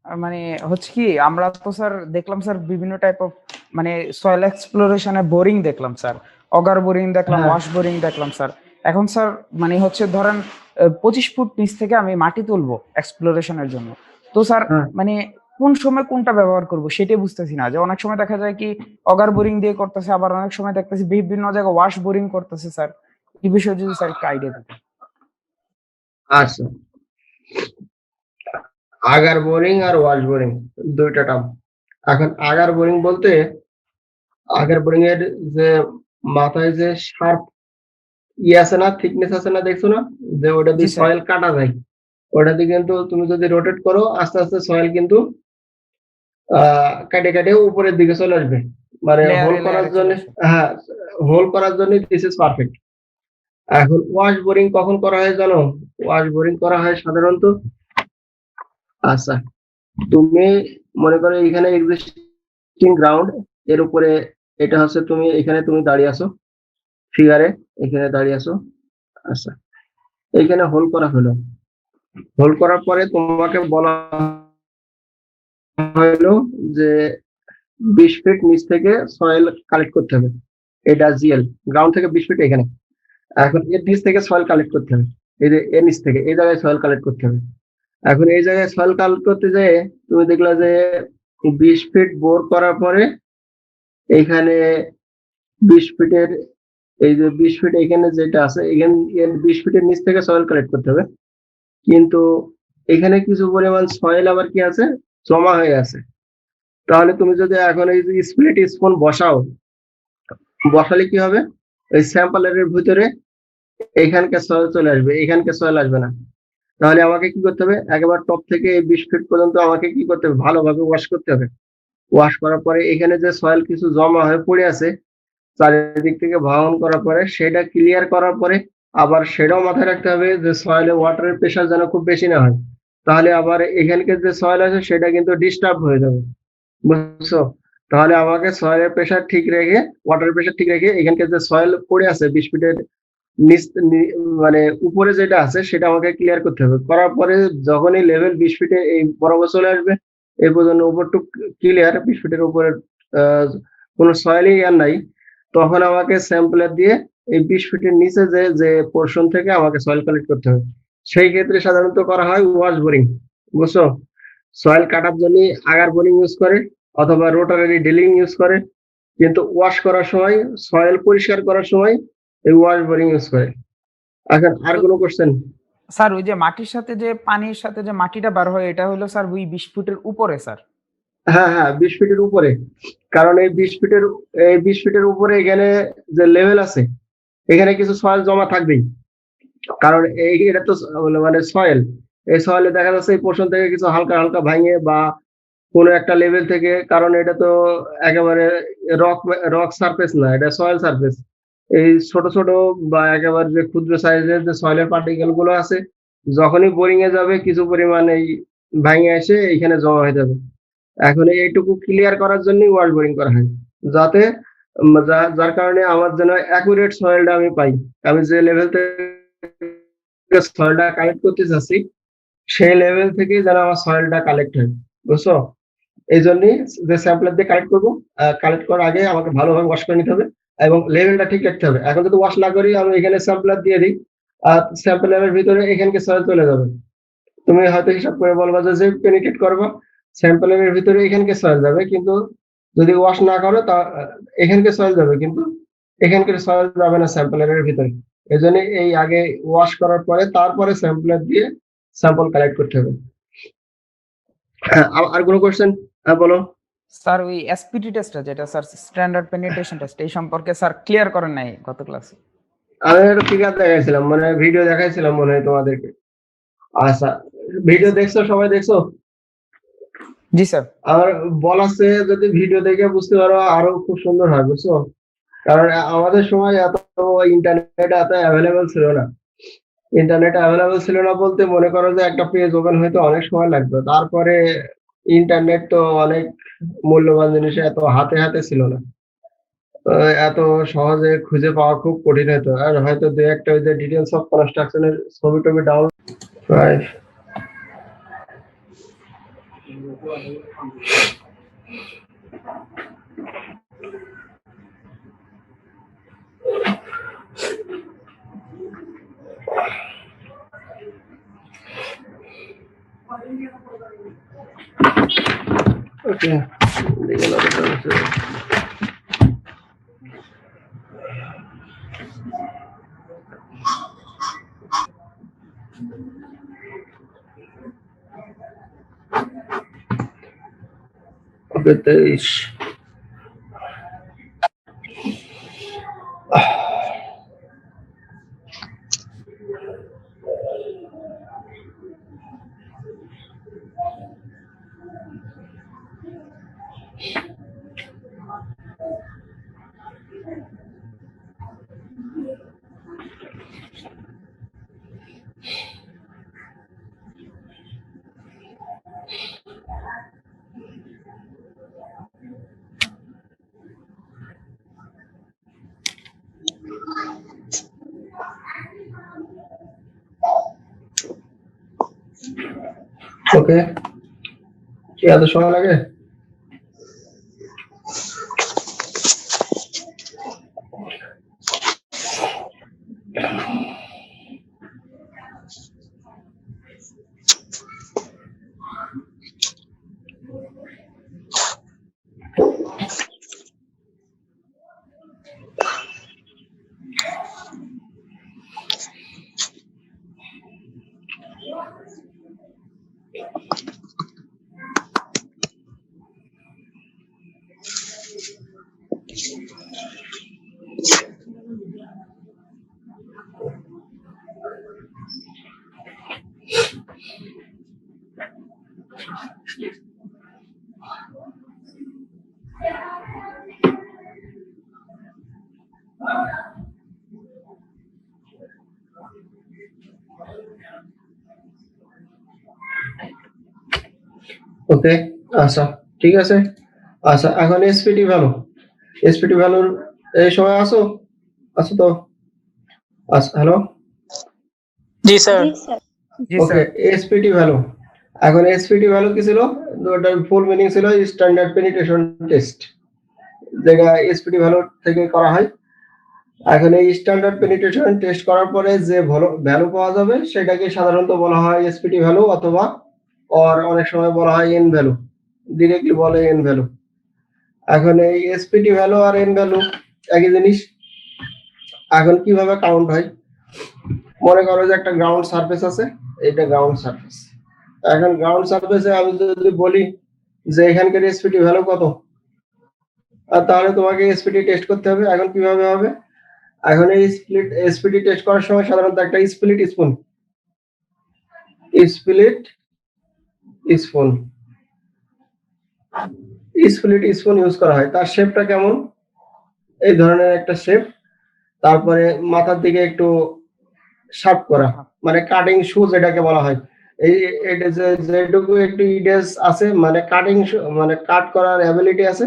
মানে হচ্ছে কি, আমরা তো স্যার দেখলাম স্যার বিভিন্ন টাইপ অফ মানে সয়েল এক্সপ্লোরেশনে বোরিং দেখলাম স্যার, অগার বোরিং দেখলাম, হ্যাঁ। ওয়াশ বোরিং দেখলাম স্যার। এখন স্যার মানে হচ্ছে ধরেন 25 ফুট নিচ থেকে আমি মাটি তুলবো এক্সপ্লোরেশনের জন্য, তো স্যার হ্যাঁ। মানে কোন সময় কোনটা ব্যবহার করব সেটাই বুঝতেছি না। যে অনেক সময় দেখা যায় কি অগার বোরিং দিয়ে করতেছে, আবার অনেক সময় দেখতেছি বিভিন্ন জায়গায় ওয়াশ বোরিং করতেছে স্যার। এই বিষয়ে যদি স্যার একটা আইডিয়া দিতেন। আচ্ছা, আগার বোরিং আর ওয়াশ বোরিং দুইটা টার্ম। এখন আগার বোরিং বলতে, আগার বোরিং এর যে মাথায় যে শার্প আছে না, থিকনেস আছে না, দেখছো না, যে ওটা দিয়ে জি স্যার। সয়েল কাটা যায়। ওটা দিয়ে কিন্তু তুমি যদি রোটেট করো, আস্তে আস্তে সয়েল কিন্তু কেটে কেটে উপরের দিকে চলে আসবে, মানে হোল লেয়ারে করার লেয়ারে জন্য। চলে আসে। হ্যাঁ, হোল করার জন্য দিস ইজ পারফেক্ট। এখন ওয়াশ বোরিং কখন করা হয় জানো? ওয়াশ বোরিং করা হয় সাধারণত, আচ্ছা তুমি মনে করো এখানে এক্সিস্টিং গ্রাউন্ড, এর উপরে এটা হচ্ছে, তুমি এখানে তুমি দাঁড়িয়ে আছো ফিগারে, এখানে দাঁড়িয়ে আছো। আচ্ছা, এইখানে হোল করা হলো, হোল করার পরে তোমাকে বলা হলো যে 20 ফিট নিচ থেকে সয়েল কালেক্ট করতে হবে। এটা জিএল, গ্রাউন্ড থেকে 20 ফিট এখানে। এখন এর নিচ থেকে সয়েল কালেক্ট করতে হবে, এই যে এর নিচ থেকে এই জায়গায় সয়েল কালেক্ট করতে হবে। এখন এই জায়গায় সয়েল কালেক্ট করতে যেয়ে তুমি দেখলা যে 20 ফিট বোর করার পরে এইখানে 20 ফিটের, এই যে 20 ফিট এখানে যেটা আছে, এখানে 20 ফিটের নিচ থেকে সয়েল কালেক্ট করতে হবে, কিন্তু এখানে কিছু পরিমাণ সয়েল আবার কি আছে, জমা হয়ে আছে। তাহলে তুমি যদি এখন এই যে স্প্লিট স্পুন বসালে কি হবে, ওই স্যাম্পলের ভিতরে এইখানকার সয়েল চলে আসবে, এইখানকার সয়েল আসবে না। তাহলে আমাকে কি করতে হবে, একেবারে টপ থেকে এই 20 ফিট পর্যন্ত আমাকে কি করতে হবে, ভালোভাবে ওয়াশ করতে হবে। ওয়াশ করার পরে এখানে যে সয়েল কিছু জমা হয়ে পড়ে আছে, চারিদিক থেকে ভাঙন করার পরে সেটা ক্লিয়ার করার পরে আবার সেটাও মাথায় রাখতে হবে যে সয়েলে ওয়াটারের প্রেশার যেন খুব বেশি না হয়, তাহলে আবার এখানকার যে সয়েল আছে সেটা কিন্তু ডিস্টার্ব হয়ে যাবে, বুঝছো? তাহলে আমাকে সয়েলের প্রেশার ঠিক রেখে, ওয়াটার প্রেশার ঠিক রেখে, এখানকার যে সয়েল পড়ে আছে 20 ফিটের মানে উপরে যেটা আছে সেটা আমাকে ক্লিয়ার করতে হবে। করার পরে যখনই লেভেল 20 ফিটে এই বরাবর চলে আসবে, এই পর্যন্ত উপরটুক ক্লিয়ার, 20 ফিটের উপরে কোনো সয়েলই আর নাই, তখন আমাকে স্যাম্পলার দিয়ে এই 20 ফিটের নিচে যে পোর্শন থেকে আমাকে সয়েল কালেক্ট করতে হবে। সেই ক্ষেত্রে সাধারণত করা হয় ওয়াশ বোরিং, বুঝছো? সয়েল কাটার জন্য আগার বোরিং ইউজ করে, অথবা রোটারি ড্রিলিং ইউজ করে, কিন্তু ওয়াশ করার সময়, সয়েল পরিষ্কার করার সময় এই ওয়াশ বোরিং ইউজ করে। এখন আর কোনো কোশ্চেন? স্যার ওই যে মাটির সাথে যে পানির সাথে যে মাটিটা বার হয়, এটা হলো স্যার ওই 20 ফুটের উপরে স্যার। হ্যাঁ 20 ফিটের উপরে, কারণ এই 20 ফিটের উপরে এখানে যে লেভেল আছে, এখানে কিছু সয়েল জমা থাকবেই। কারণ এটা তো মানে সয়েল, এই সয়েলে দেখা যাচ্ছে এই পোর্শন থেকে কিছু হালকা হালকা ভাঙে বা কোনো একটা লেভেল থেকে, কারণ এটা তো একেবারে রক রক সারফেস না, এটা সয়েল সারফেস। এই ছোট ছোট বা একেবারে যে ক্ষুদ্র সাইজের যে সয়েলের পার্টিকেল গুলো আছে, যখনই বোরিং এ যাবে কিছু পরিমাণ এই ভাঙে এসে এইখানে জমা হয়ে যাবে। এখন এইটুকু ক্লিয়ার করার জন্যই ওয়াল বোরিং করা হয়, যাতে যার কারণে আমার যেন অ্যাকুরেট সয়েলটা আমি পাই। আমি যে লেভেল থেকে সয়েলটা কালেক্ট করতে চাচ্ছি সেই লেভেল থেকে যেন আমার সয়েলটা কালেক্ট হয়, বুঝছো? এই জন্যই যে স্যাম্পলার দিয়ে কালেক্ট করবো, কালেক্ট করার আগে আমাকে ভালোভাবে ওয়াশ করে নিতে হবে এবং লেভেলটা ঠিক রাখতে হবে। এখন যদি ওয়াশ না করি আমি এখানে স্যাম্পলার দিয়ে দিই, আর স্যাম্পলারের ভিতরে এখানকে সয়েল চলে যাবে। তুমি হয়তো হিসাব করে বলবা যে পেনিট্রেট করবো, স্যাম্পলারের ভিতরে এখানকে সয়েল যাবে, কিন্তু যদি ওয়াশ না করো তা এখানকে সয়েল যাবে, কিন্তু এখানকার সয়েল যাবে না স্যাম্পলারের ভিতরে। এই জন্য এই আগে ওয়াশ করার পরে তারপরে স্যাম্পলার দিয়ে স্যাম্পল কালেক্ট করতে হবে। হ্যাঁ, আর কোনো কোয়েশ্চেন? হ্যাঁ বলো। স্যার ওই এসপিটি টেস্টটা যেটা স্যার স্ট্যান্ডার্ড পেনিট্রেশন টেস্ট, এই সম্পর্কে স্যার ক্লিয়ার করেন নাই গত ক্লাসে। আমি একটা ফিগার দেখাইছিলাম, মানে ভিডিও দেখাইছিলাম মনে হয় তোমাদেরকে। আচ্ছা, ভিডিও দেখছো? সবাই দেখছো? জি স্যার। আর বলাছে যদি ভিডিও দেখে বুঝতে পারো আরো খুব সুন্দর হয়, বুঝছো? কারণ আমাদের সময় এত ইন্টারনেট এত অ্যাভেলেবল ছিল না। ইন্টারনেট অ্যাভেলেবল ছিল না বলতে মনে করো যে একটা পেজ ওপেন হইতে অনেক সময় লাগতো। তারপরে ইন্টারনেট তো অনেক মূল্যবান জিনিস, এত হাতে হাতে ছিল না। এত সহজে খুঁজে পাওয়া খুব কঠিন হতো। আর হয়তো দু একটা ওই যে ডিটেলস অফ কনস্ট্রাকশনের ছবি টবি ডাউনলোড। রাইট। ওকে, দেখে নাও এটা হচ্ছে। ওকে, 23। ওকে, কি এত সময় লাগে? ওকে, আচ্ছা ঠিক আছে। আচ্ছা, এখন এসপিটি ভ্যালু, এসপিটি ভ্যালুর এই সময় আসো, আছো তো? আচ্ছা, হ্যালো। জি স্যার। জি স্যার। জি ওকে, স্যার। SPT value. এখন এসপিটি ভ্যালু কি ছিল? ওটার ফুল মিনিং ছিল স্ট্যান্ডার্ড পেনিট্রেশন টেস্ট, যেটা এসপিটি ভ্যালু থেকে করা হয়। এখন এই স্ট্যান্ডার্ড পেনিট্রেশন টেস্ট করার পরে যে ভ্যালু পাওয়া যাবে সেটাকে সাধারণত বলা হয় এসপিটি ভ্যালু, অথবা অনেক সময় বলা হয় এন ভ্যালু, ডিরেক্টলি বলে এন ভ্যালু। এখন এই এসপিটি ভ্যালু আর এন ভ্যালু একই জিনিস। এখন কিভাবে কাউন্ট হয়? মনে করো যে একটা গ্রাউন্ড সারফেস আছে, এইটা গ্রাউন্ড সারফেস। এখন গ্রাউন্ড সারফেসে আমি যদি বলি যে এখানকার এসপিটি ভ্যালু কত, আর তাহলে তোমাকে এসপিটি টেস্ট করতে হবে। এখন কিভাবে হবে? এখন এই স্প্লিট এসপিডি টেস্ট করার সময় সাধারণত একটা স্প্লিট স্পুন ইউজ করা হয়। তার শেপটা কেমন? এই ধরনের একটা শেপ, তারপরে মাথার দিকে একটু শার্প করা, মানে কাটিং শু যেটাকে বলা হয়। এই এটা যেটুকু একটু ইডেস আছে, মানে কাটিং মানে কাট করার অ্যাবিলিটি আছে,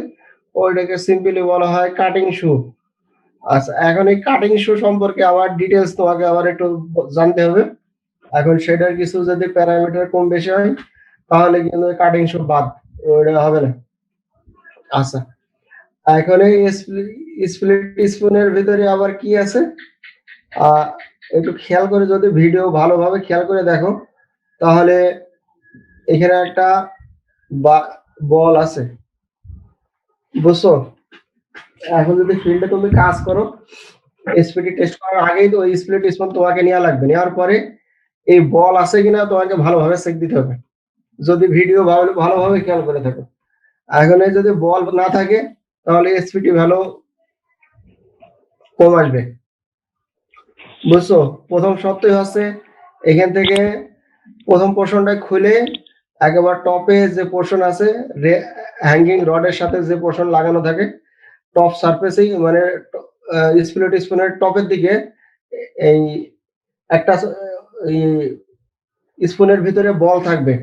ওইটাকে সিম্পলি বলা হয় কাটিং শু। আচ্ছা, এখন এই কাটিং শু সম্পর্কে আবার ডিটেলস তোমাকে আবার একটু জানতে হবে। এখন সেটার কিছু যদি প্যারামিটার কম বেশি হয় তাহলে কিন্তু কাটিং শু বাদ, ওইটা হবে না। আচ্ছা, এখন এই স্প্লিট স্পুনের ভিতরে আবার কি আছে একটু খেয়াল করে, যদি ভিডিও ভালোভাবে খেয়াল করে দেখো তাহলে এখানে একটা বল আছে, বুঝছো? এখন যদি ফিল্ডে তুমি কাজ করো, এসপিডি টেস্ট করার আগেই তো ওই স্প্লিট স্পুন তোমাকে নেওয়া লাগবে। নেওয়ার পরে এই বল আছে কিনা তোমাকে ভালোভাবে চেক দিতে হবে, যদি ভিডিও ভালোভাবে খেয়াল করে থাকো। এখন এই যদি বল না থাকে তাহলে এসপিডি ভ্যালু কম আসবে, বুঝছো? প্রথম শর্তই হচ্ছে এখান থেকে প্রথম পোর্শনটা খুলে একেবারে টপে যে পোর্শন আছে, হ্যাঙ্গিং রডের সাথে যে পোর্শন লাগানো থাকে টপ সারফেসেই, মানে স্প্লিট স্পুনের টপের দিকে এই একটা স্পুনের ভিতরে বল থাকবে।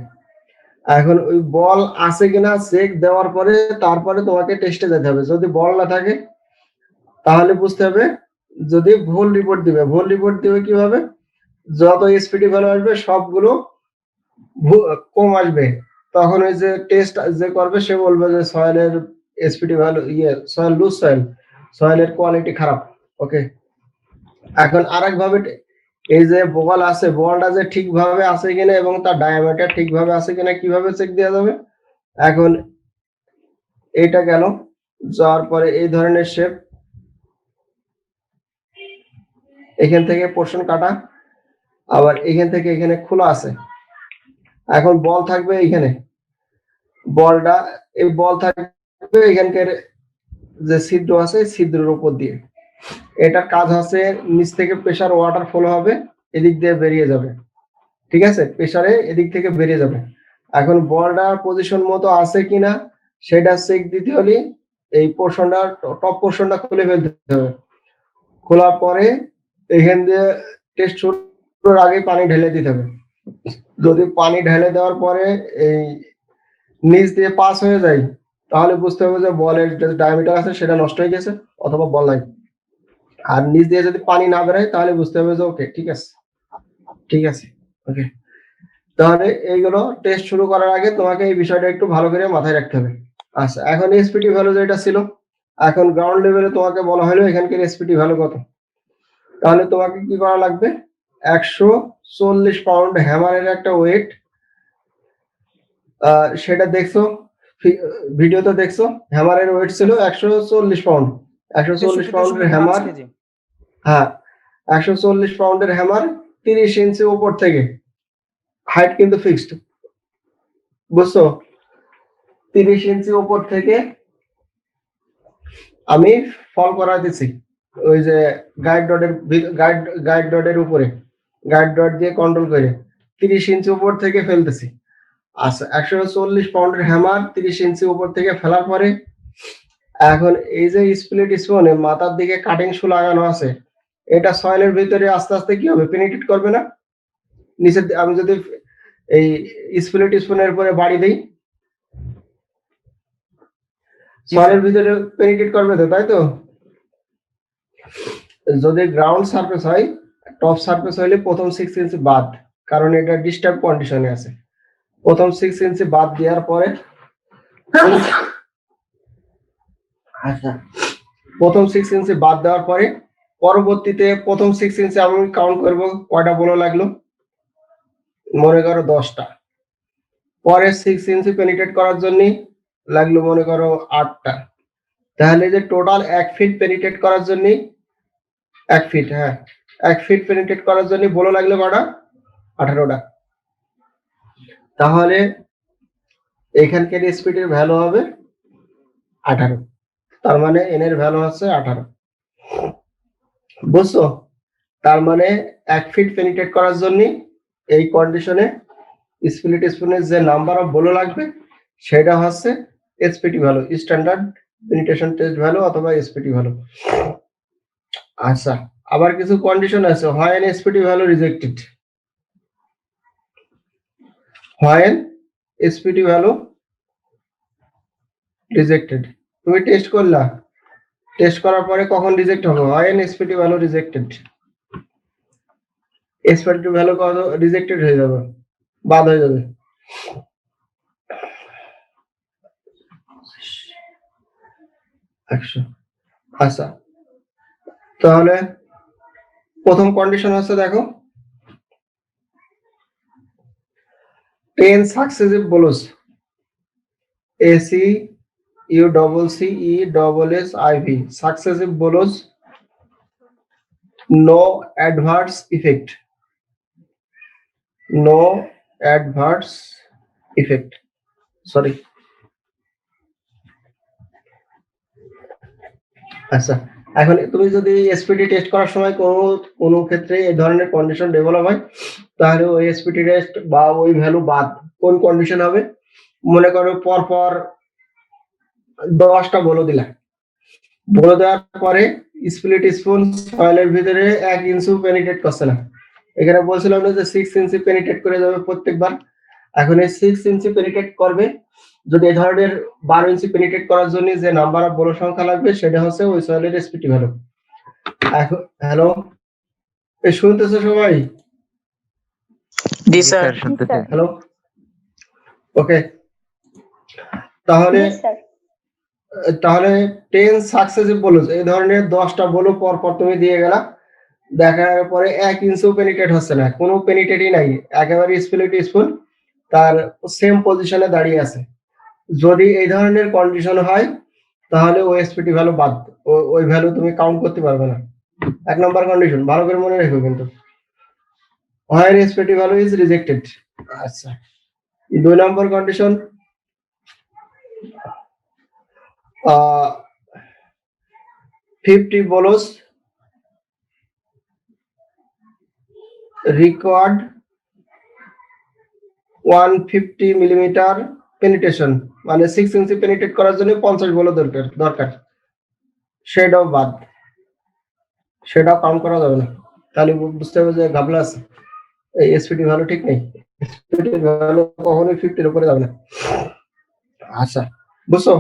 এখন ওই বল আছে কিনা চেক দেওয়ার পরে তারপরে তোমাকে টেস্টে যেতে হবে। যদি বল না থাকে তাহলে বুঝতে হবে, যদি ভুল রিপোর্ট দিবে কিভাবে? যত এসপিডি ভ্যালু আসবে সবগুলো কম আসবে, তখন ওই যে টেস্ট যে করবে সে বলবে যে সয়েলের এসপিডি ভ্যালু সয়েল লুজ সয়েলের কোয়ালিটি খারাপ। ওকে, এখন আরেক ভাবে এই যে বল আছে, বলটা যে ঠিকভাবে আছে কিনা এবং তার ডায়ামিটার ঠিকভাবে আছে কিনা কিভাবে চেক দেওয়া যাবে? এখন এইটা গেল, যাওয়ার পরে এই ধরনের শেপ, এখান থেকে পোর্শন কাটা, আবার এখান থেকে এখানে খোলা আছে। এখন বল থাকবে এখানে, এই বল থাকবে এখানকার যে ছিদ্র আছে ছিদ্রের উপর দিয়ে। এটার কাজ হচ্ছে নিচ থেকে প্রেসার ওয়াটার ফ্লো হবে, এদিক দিয়ে বেরিয়ে যাবে, ঠিক আছে? প্রেসারে এদিক থেকে বেরিয়ে যাবে। এখন বলটা পজিশন মতো আছে কিনা সেটা চেক দিতে হলে এই পোর্শনটা, টপ পোর্শনটা খুলে ফেলতে হবে। খোলার পরে এখান দিয়ে টেস্ট শুরুর আগে পানি ঢেলে দিতে হবে। যদি পানি ঢেলে দেওয়ার পরে এই নিচ দিয়ে পাস হয়ে যায় তাহলে বুঝতে হবে যে বলের যে ডায়ামিটার আছে সেটা নষ্ট হয়ে গেছে অথবা বল নাই। আর নিচ দিয়ে যদি পানি না বেরোয় তাহলে বুঝতে হবে যে ওকে, ঠিক আছে। ওকে, তাহলে এইগুলো টেস্ট শুরু করার আগে তোমাকে এই বিষয়টা একটু ভালো করে মাথায় রাখতে হবে। আচ্ছা, এখন এসপিটি ভ্যালু যেটা ছিল, এখন গ্রাউন্ড লেভেলে তোমাকে বলা হলো এখানকার এসপিটি ভ্যালু কত, তাহলে তোমাকে কি করা লাগবে? 140 পাউন্ড হ্যামারের একটা ওয়েট, সেটা দেখছো ভিডিওতে দেখছো, হ্যামারের ওয়েট ছিল 140 পাউন্ড। 140 পাউন্ডের হ্যামার, হ্যাঁ 140 পাউন্ডের হ্যামার 30 ইঞ্চি উপর থেকে, হাইট কিন্তু ফিক্সড, বুঝছো? 30 ইঞ্চি উপর থেকে আমি ফল করা দিচ্ছি ওই যে গাইড ডটের উপরে, গাইড ডট দিয়ে কন্ট্রোল করে 30 ইঞ্চি উপর থেকে ফেলতেছি। আচ্ছা, 140 পাউন্ডের হ্যামার 30 ইঞ্চি উপর থেকে ফেলার পরে এখন এই যে স্প্লিট স্পুনে মাথার দিকে কাটিং শু লাগানো আছে, এটা সয়েলের ভিতরে আস্তে আস্তে কি হবে? পেনিট্রেট করবে না? নিচে আমি যদি এই স্প্লিট স্পুনের উপরে বাড়ি দেই, সয়েলের ভিতরে পেনিট্রেট করবে তো, তাই তো? যদি গ্রাউন্ড সারফেস হয়, টপ সারফেস হইলে প্রথম 6 ইঞ্চি বাদ, কারণ এটা ডিস্টার্ব কন্ডিশনে আছে। প্রথম 6 ইঞ্চি বাদ দেওয়ার পরে, আচ্ছা, প্রথম 6 ইঞ্চি বাদ দেওয়ার পরে পরবর্তীতে প্রথম 6 ইঞ্চি আমি কাউন্ট করব কয়টা বলো লাগলো, মনে করো 10টা। পরে 6 ইঞ্চি পেনিট্রেট করার জন্য লাগলো মনে করো 8টা। তাহলে যে টোটাল 1 ফিট পেনিট্রেট করার জন্য 1 ফিট, হ্যাঁ 1 ফিট পেনিট্রেট করার জন্য বলো লাগলো কটা? 18টা। তাহলে এখানকার স্পিডের ভ্যালু হবে 18, তার মানে এন এর ভ্যালু হচ্ছে 18। বুঝছো? তার মানে 1 ফিট পেনিট্রেট করার জন্য এই কন্ডিশনে স্প্লিট স্পুনের যে নাম্বার অফ বলো লাগবে সেটা হচ্ছে SPT value, standard penetration test value অথবা এসপিটি ভ্যালু। আচ্ছা, আবার কিছু কন্ডিশন আছে। When SPT value rejected, when SPT value rejected, তুমি টেস্ট করলা, টেস্ট করার পরে কখন রিজেক্ট হবে? When SPT value rejected, SPT value কত রিজেক্টেড হয়ে যাবে, বাদ হয়ে যাবে। আচ্ছা, তাহলে প্রথম কন্ডিশন হচ্ছে দেখো 10 successive bolos, ACUCCESSIV, successive bolos, no adverse effect, no adverse effect, sorry. আচ্ছা, এখন তুমি যদি এসপিটি টেস্ট করার সময় কোনো ক্ষেত্রে এই ধরনের কন্ডিশন ডেভেলপ হয়, তাহলে ওই এসপিটি টেস্ট বা ওই ভ্যালু বাদ। কোন কন্ডিশন হবে? মনে করো পরপর 10টা বলে দিলা, বলে দেওয়ার পরে স্প্লিট স্পুন সয়েলের ভিতরে 1 ইঞ্চি পেনিট্রেট করছে না। এখানে বলছিলাম যে 6 ইঞ্চি পেনিট্রেট করে যাবে প্রত্যেকবার। এখন এই 6 ইঞ্চি পেনিট্রেট করবে যদি এই ধরনের 12 ইঞ্চি পেনিট্রেট করার জন্য যে নাম্বার অফ বলো সংখ্যা লাগবে সেটা হচ্ছে ওই সয়েলের এসপিটি ভ্যালু। এখন হ্যালো, এই শুনতেছো সবাই? জি স্যার। হ্যালো, ওকে। তাহলে Yes, sir. তাহলে 10 সাকসেসিভ বলো, এই ধরনের 10টা বলো পর পর তুমি দিয়ে গেলা, দেখার পরে 1 ইঞ্চিও পেনিট্রেট হচ্ছে না, কোনো পেনিট্রেটই নাই, একেবারে স্প্লিট স্পুন তার সেম পজিশনে দাঁড়িয়ে আছে। যদি এই ধরনের কন্ডিশন হয় তাহলে ওই এসপিটি ভ্যালু বাদ, ওই ভ্যালু তুমি কাউন্ট করতে পারবে না। 1 নম্বর কন্ডিশন ভালো করে মনে রেখো কিন্তু, where SPT value is rejected. আচ্ছা, 2 নম্বর condition, 50 bolos required 150 millimetre penetration, মানে 6 ইঞ্চি পেনিট্রেট করার জন্য 50 বলো দরকার, সেটাও বাদ, সেটাও কাউন্ট করা যাবে না। তাহলে বুঝতে হবে যে ঘাবলা আছে, এই এসপিটি ভ্যালু ঠিক নেই, এসপিটি ভ্যালু কখনোই 50 এর উপরে যাবে না। আচ্ছা, বুঝছো?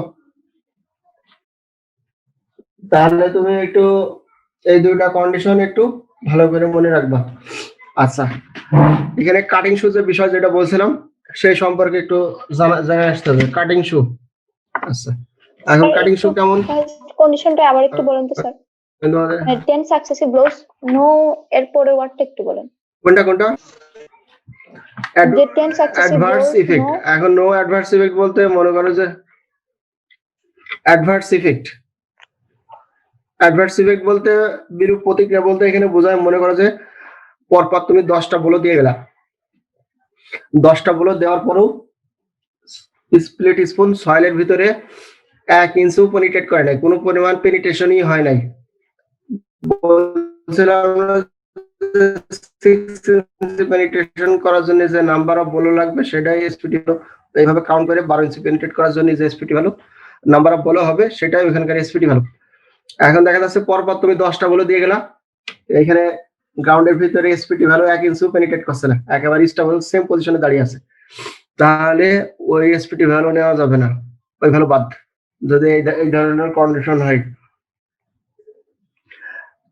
তাহলে তুমি একটু এই দুইটা কন্ডিশন একটু ভালো করে মনে রাখবা। আচ্ছা, এখানে কাটিং শু যে বিষয় যেটা বলছিলাম সেই সম্পর্কে একটু জানা আসতে হবে। কাটিং শু, আচ্ছা, এখন কাটিং শু কেমন? কন্ডিশনটা আবার একটু বলেন তো স্যার। 10 successive blows, no এরপরে ওয়ার্ডটা একটু বলেন। কোনটা কোনটা? যে 10 successive adverse blows, effect. no এখন নো অ্যাডভার্স ইফেক্ট বলতে মনে করো যে অ্যাডভার্স ইফেক্ট, অ্যাডভার্স ইফেক্ট বলতে বিরূপ প্রতিক্রিয়া বলতে এখানে বোঝায়, মনে করো যে পরপর তুমি 10টা বলো দিয়ে গেলা, 10টা বলো দেওয়ার পরেও স্প্লিট স্পুন সয়েলের ভিতরে 1 ইঞ্চিও পেনিট্রেট করে নাই, কোনো পরিমাণ পেনিট্রেশনই হয় নাই। বলছিলাম 6 ইঞ্চি পেনিট্রেশন করার জন্য যে নাম্বার অফ বলো লাগবে সেটাই এসপিটি ভ্যালু, এইভাবে কাউন্ট করে 12 ইঞ্চি পেনিট্রেট করার জন্য যে এসপিটি ভ্যালু নাম্বার অফ বলো হবে সেটাই ওখানকার এসপিটি ভ্যালু। এখন দেখা যাচ্ছে পরপর তুমি 10টা বলে দিয়ে গেলা, এখানে গ্রাউন্ডের ভিতরে এসপিটি ভ্যালু 1 ইঞ্চিও পেনিট্রেট করছে না, একেবারে স্টেবল সেম পজিশনে দাঁড়িয়ে আছে, তাহলে ওই এসপিটি ভ্যালু নেওয়া যাবে না, ওই ভ্যালু বাদ, যদি এই ধরনের কন্ডিশন হয়।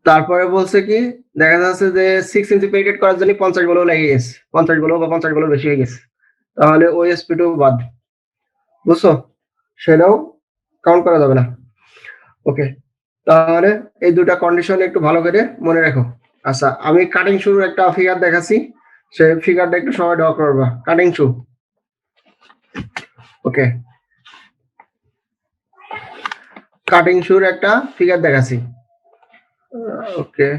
তারপরে বলছে কি, দেখা যাচ্ছে যে 6 ইঞ্চি পেনিট্রেট করার জন্য 50 বলও লেগে গেছে, 50 বলও বা 50 বলও বেশি হয়ে গেছে, তাহলে ওই এসপিটিও বাদ, বুঝছো? সেটাও কাউন্ট করা যাবে না। ওকে, তাহলে এই দুটা কন্ডিশন একটু ভালো করে মনে রাখো। আচ্ছা, আমি কাটিং শুর একটা ফিগার দেখাচ্ছি, সেই ফিগারটা একটু সবাই ড্র করবা। কাটিং শু, ওকে, কাটিং শুর একটা ফিগার দেখাচ্ছি। ওকে,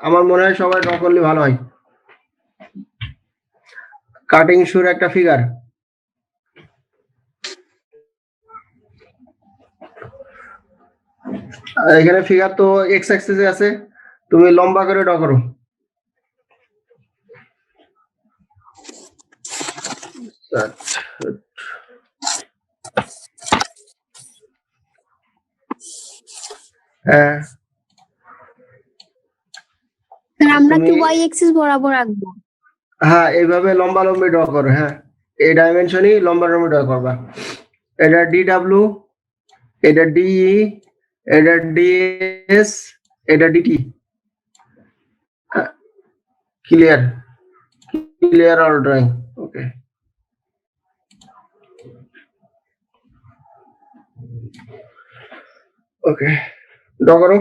আমার মনে হয় সবাই ড্র করলে ভালো হয়। কাটিং শুর একটা ফিগার, এখানে ফিগার তো এক্স অ্যাক্সিসে আছে, তুমি লম্বা করে ড্র করো। হ্যাঁ স্যার আমরা কি তুমি- ওয়াই এক্সিস বরাবর আঁকবো? হ্যাঁ এইভাবে লম্বা লম্বি ড্র করো। হ্যাঁ এই ডাইমেনশনই লম্বা লম্বি ড্র করবা। এটা DW, এটা DE, এটা DS, এটা DT। Clear clear all drawing. Okay okay draw করো।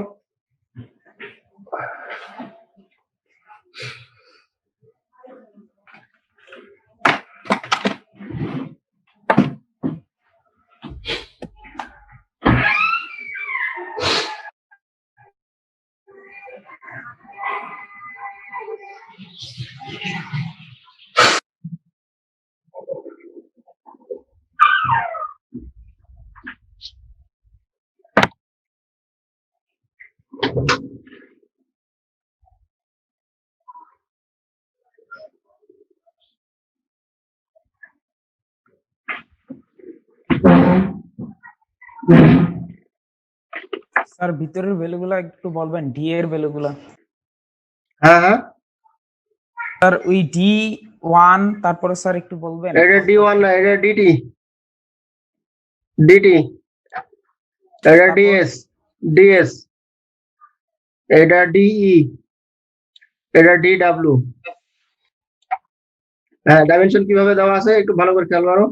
স্যার ভিতরের ভ্যালুগুলা একটু বলবেন, ডি এর ভ্যালুগুলা। হ্যাঁ হ্যাঁ স্যার ওই D1 তারপরে স্যার একটু বলবেন। এটা D1 না, এটা DT, এটা তারপর? DS, এটা DE, এটা DW। হ্যাঁ ডাইমেনশন কিভাবে দেওয়া আছে একটু ভালো করে খেয়াল করো।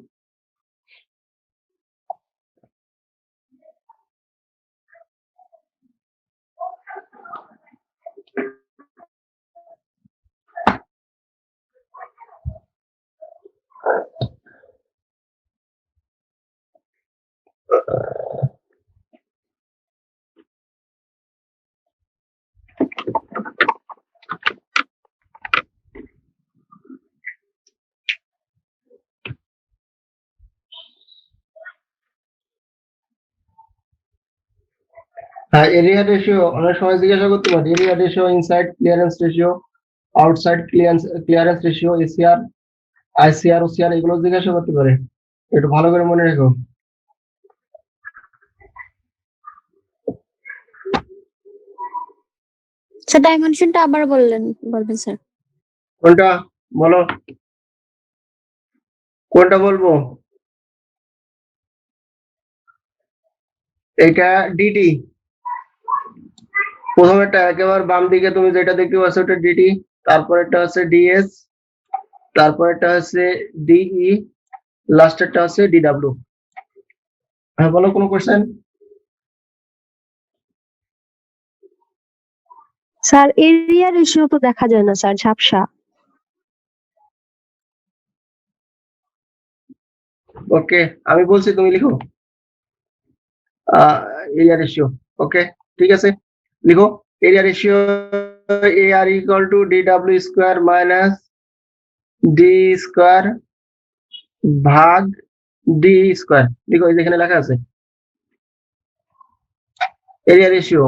হ্যাঁ এরিয়া রেশিও অনেক সময় জিজ্ঞাসা করতে পারি। Area ratio, inside clearance ratio, outside clearance ratio, ACR, ICR, OCR এগুলো জিজ্ঞাসা করতে পারে, একটু ভালো করে মনে রেখো। স্যার ডাইমেনশনটা আবার বলবেন স্যার। কোনটা বলো, কোনটা বলবো? এটা ডিটি, প্রথমেরটা একেবারে বাম দিকে তুমি যেটা দেখতে পাচ্ছ ওটা ডিটি, তারপরেরটা হচ্ছে ডিএস, তারপরেরটা হচ্ছে ডিই, লাস্টেরটা হচ্ছে ডিডব্লিউ। হ্যাঁ বলো, কোনো কোশ্চেন? স্যার এরিয়া রেশিও তো দেখা যায় না স্যার, ঝাপসা। ওকে আমি বলছি তুমি লিখো এরিয়া রেশিও। ওকে ঠিক আছে লিখো। Area ratio AR equal to DW square minus D square ভাগ ডি স্কোয়ার। লিখো, এই যেখানে লেখা আছে area ratio.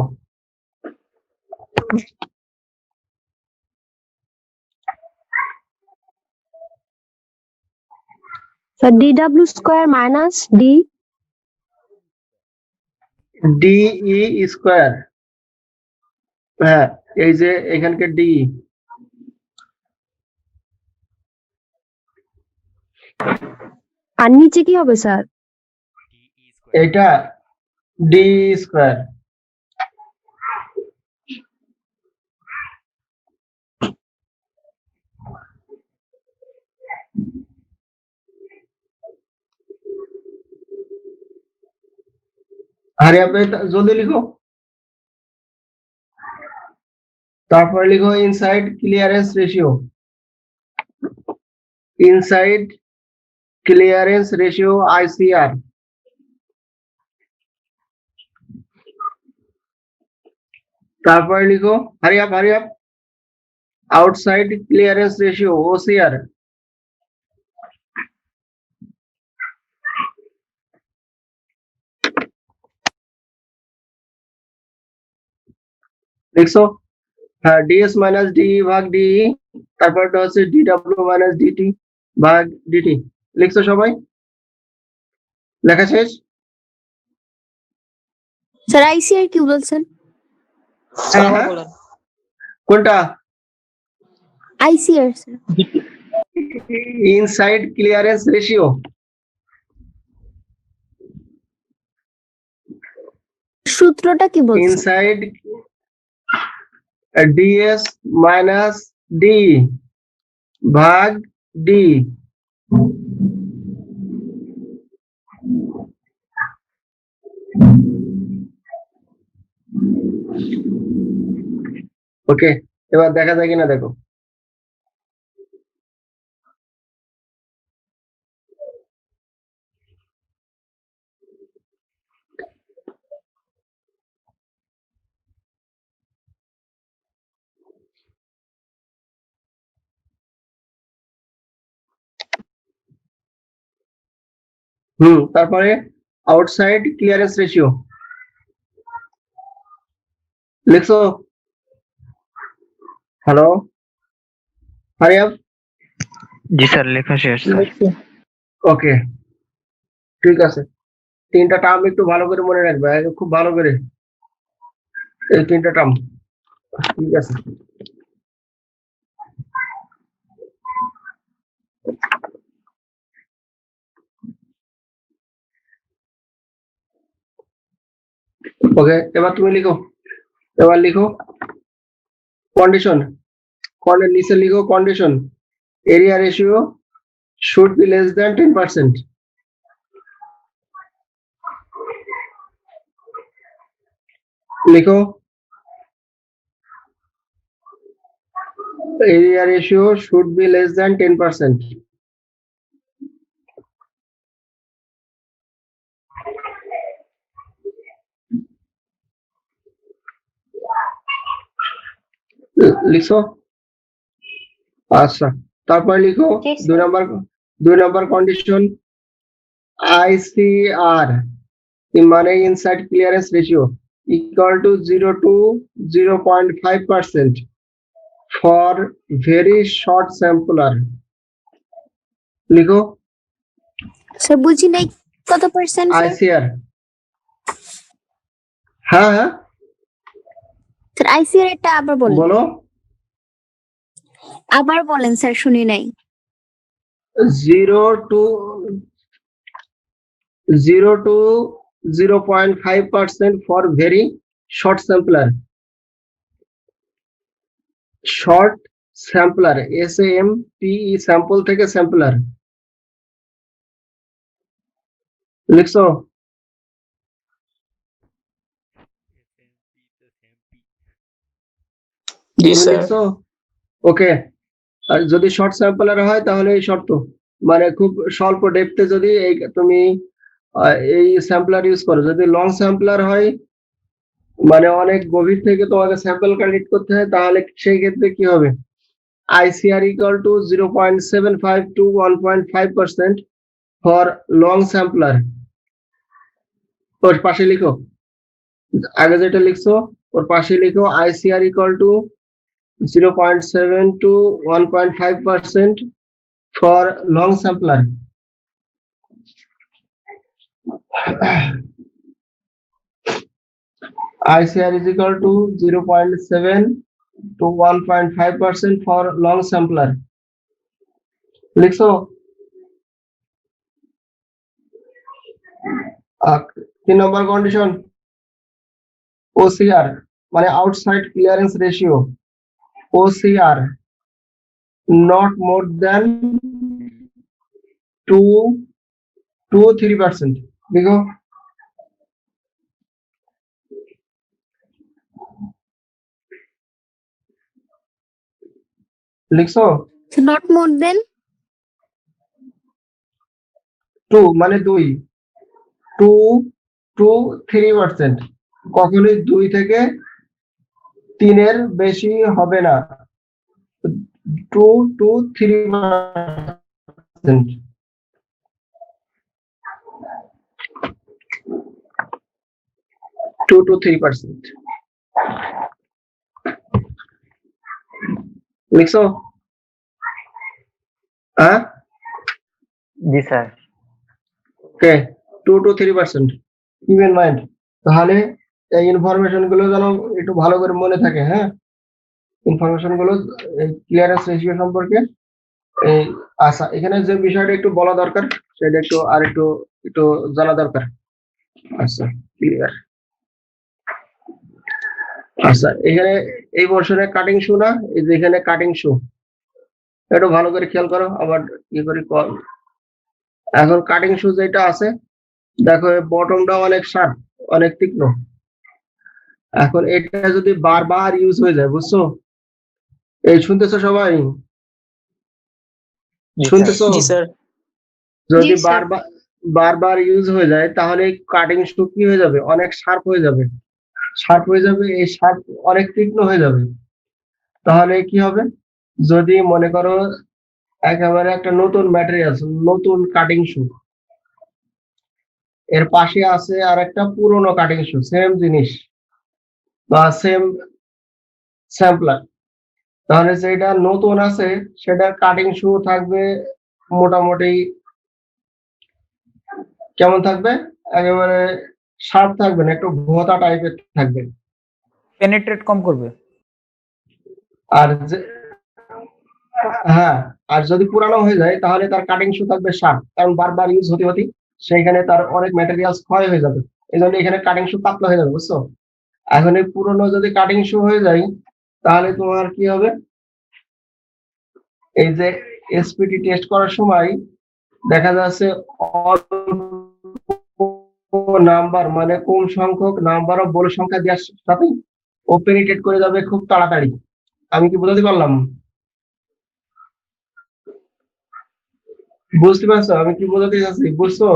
Sir DW square minus DE square. হ্যাঁ এই যে এখানকার ডি, আর নিচে কি হবে স্যার? এটা ডি স্কোয়ার। আরে আপনি জলদি লিখো। তারপর লিখো inside clearance ratio, inside clearance ratio ICR। তারপর লিখো hurry up outside clearance ratio OCR। লিখছো? হ্যাঁ, ডিএস মাইনাস ডিই ভাগ ডিই, তারপরটা হচ্ছে ডিডব্লিউ মাইনাস ডিটি ভাগ ডিটি। লিখছো সবাই? লেখা শেষ? স্যার আইসিআর কি বলছেন? স্যার হ্যাঁ, আবার হ্যাঁ। বলেন। কোনটা? ICR sir. Inside clearance ratio. সূত্রটা কি বলছেন? ইনসাইড ডিএস মাইনাস ডি ভাগ ডি। ওকে, এবার দেখা যায় কিনা দেখো। তারপরে আউটসাইড ক্লিয়ারেন্স রেশিও লিখছো? হ্যালো, হারিয়াব? জি স্যার, লেখা শেষ স্যার। ওকে, ঠিক আছে। তিনটা টার্ম একটু ভালো করে মনে রাখবে, খুব ভালো করে, এই তিনটা টার্ম। ঠিক আছে, ওকে। এবার তুমি লিখো, এবার লিখো কন্ডিশন। নিচে লিখো condition, area ratio should be less than 10%. লিখো area ratio should be less than 10%. লিখো? আচ্ছা, তারপর লিখো জি, স্যার। দুই নম্বর কন্ডিশন, ICR মানে inside clearance ratio equal to 0 to 0.5% for very short sampler. লিখো স্যার বুঝি নাই, কত পার্সেন্ট স্যার? ICR। হ্যাঁ হ্যাঁ, স্যার আইসিআর এটা আবার বলেন, বলো। আবার বলেন স্যার, শুনি নাই। 0 to 0.5% for very short sampler. Short sampler, SAMPLE, sample থেকে স্যাম্পলার। লিখছো? জি স্যার। লিখছো? ওকে। আর যদি শর্ট স্যাম্পলার হয় তাহলে এই শর্ত, মানে খুব স্বল্প ডেপথে যদি তুমি এই স্যাম্পলার ইউজ করো। যদি লং স্যাম্পলার হয়, মানে অনেক গভীর থেকে তোমাকে স্যাম্পল কালেক্ট করতে হয়, তাহলে সেই ক্ষেত্রে কি হবে? ICR equal to 0.75 to 1.5% for long sampler. ওর পাশে লিখো, আগে যেটা লিখছো ওর পাশে লিখো ICR equal to 0.7 to 1.5% for long sampler. ICR is equal to 0.7 to 1.5% for long sampler. লিখছো? 3 নম্বর কন্ডিশন, OCR মানে outside clearance ratio, OCR not more than 2-3%. দেখো লিখছো? নট মোর দেন 2 মানে 2-3%, কখনোই 2 থেকে 3 বেশি হবে না। 2-3%। লিখছো? হ্যাঁ, জি স্যার। Okay, 2 to 3%, keep in mind. তাহলে এই ইনফরমেশন গুলো যেন একটু ভালো করে মনে থাকে। হ্যাঁ, ইনফরমেশন গুলো ক্লিয়ারেন্স রেশিও সম্পর্কে এই আচ্ছা, এখানে যে বিষয়টা একটু বলা দরকার সেটা একটু আর একটু একটু জানা দরকার। আচ্ছা, ক্লিয়ার। আচ্ছা, এখানে এই বছরে কাটিং শু না, এই যে এখানে কাটিং শু, একটু ভালো করে খেয়াল করো। আবার কি করে কল, এখন কাটিং শু যেটা আছে, দেখো বটমটা অনেক শার্প, অনেক তীক্ষ্ণ। এখন এটা যদি বারবার ইউজ হয়ে যায়, বুঝছো? এই শুনতেছো সবাই? শুনতেছো? জি স্যার। যদি জি, স্যার। বারবার বারবার ইউজ হয়ে যায় তাহলে কাটিং শু কি হয়ে যাবে, অনেক শার্প হয়ে যাবে। শার্প হয়ে যাবে, এই শার্প অনেক তীক্ষ্ণ হয়ে যাবে। তাহলে কি হবে, যদি মনে করো একেবারে একটা নতুন ম্যাটেরিয়াল, নতুন কাটিং শু, এর পাশে আছে আর একটা পুরোনো কাটিং শু, সেম জিনিস বা সেম স্যাম্পলার, তাহলে যেটা নতুন আছে সেটার কাটিং শু থাকবে মোটামুটি কেমন থাকবে, একেবারে শার্প থাকবে না, একটু ভোঁতা টাইপের থাকবে। পেনিট্রেট কম করবে। আর হ্যাঁ, আর যদি পুরানো হয়ে যায় তাহলে তার কাটিং শু থাকবে শার্প, কারণ বারবার ইউজ হতে হতে সেইখানে তার অনেক ম্যাটেরিয়ালস ক্ষয় হয়ে যাবে। এই জন্য এখানে কাটিং শু পাতলা হয়ে যাবে, বুঝছো? এখন এই পুরোনো যদি কাটিং শু হয়ে যায় তাহলে তোমার কি হবে, এই যে এসপিটি টেস্ট করার সময় দেখা যাচ্ছে নাম্বার, মানে কম সংখ্যক নাম্বার অফ বড় সংখ্যা দেওয়ার সাথেই ও পেনিট্রেট করে যাবে খুব তাড়াতাড়ি। আমি কি বোঝাতে পারলাম? বুঝতে পারছো আমি কি বোঝাতে চাচ্ছি? বুঝছো?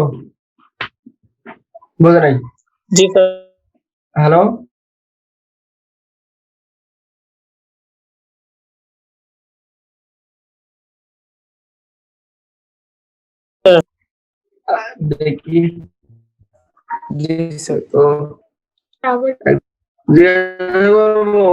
বোঝা নাই? জি স্যার। হ্যালো, দেখি জি স্যার। তো জিজ্ঞাসা করবো।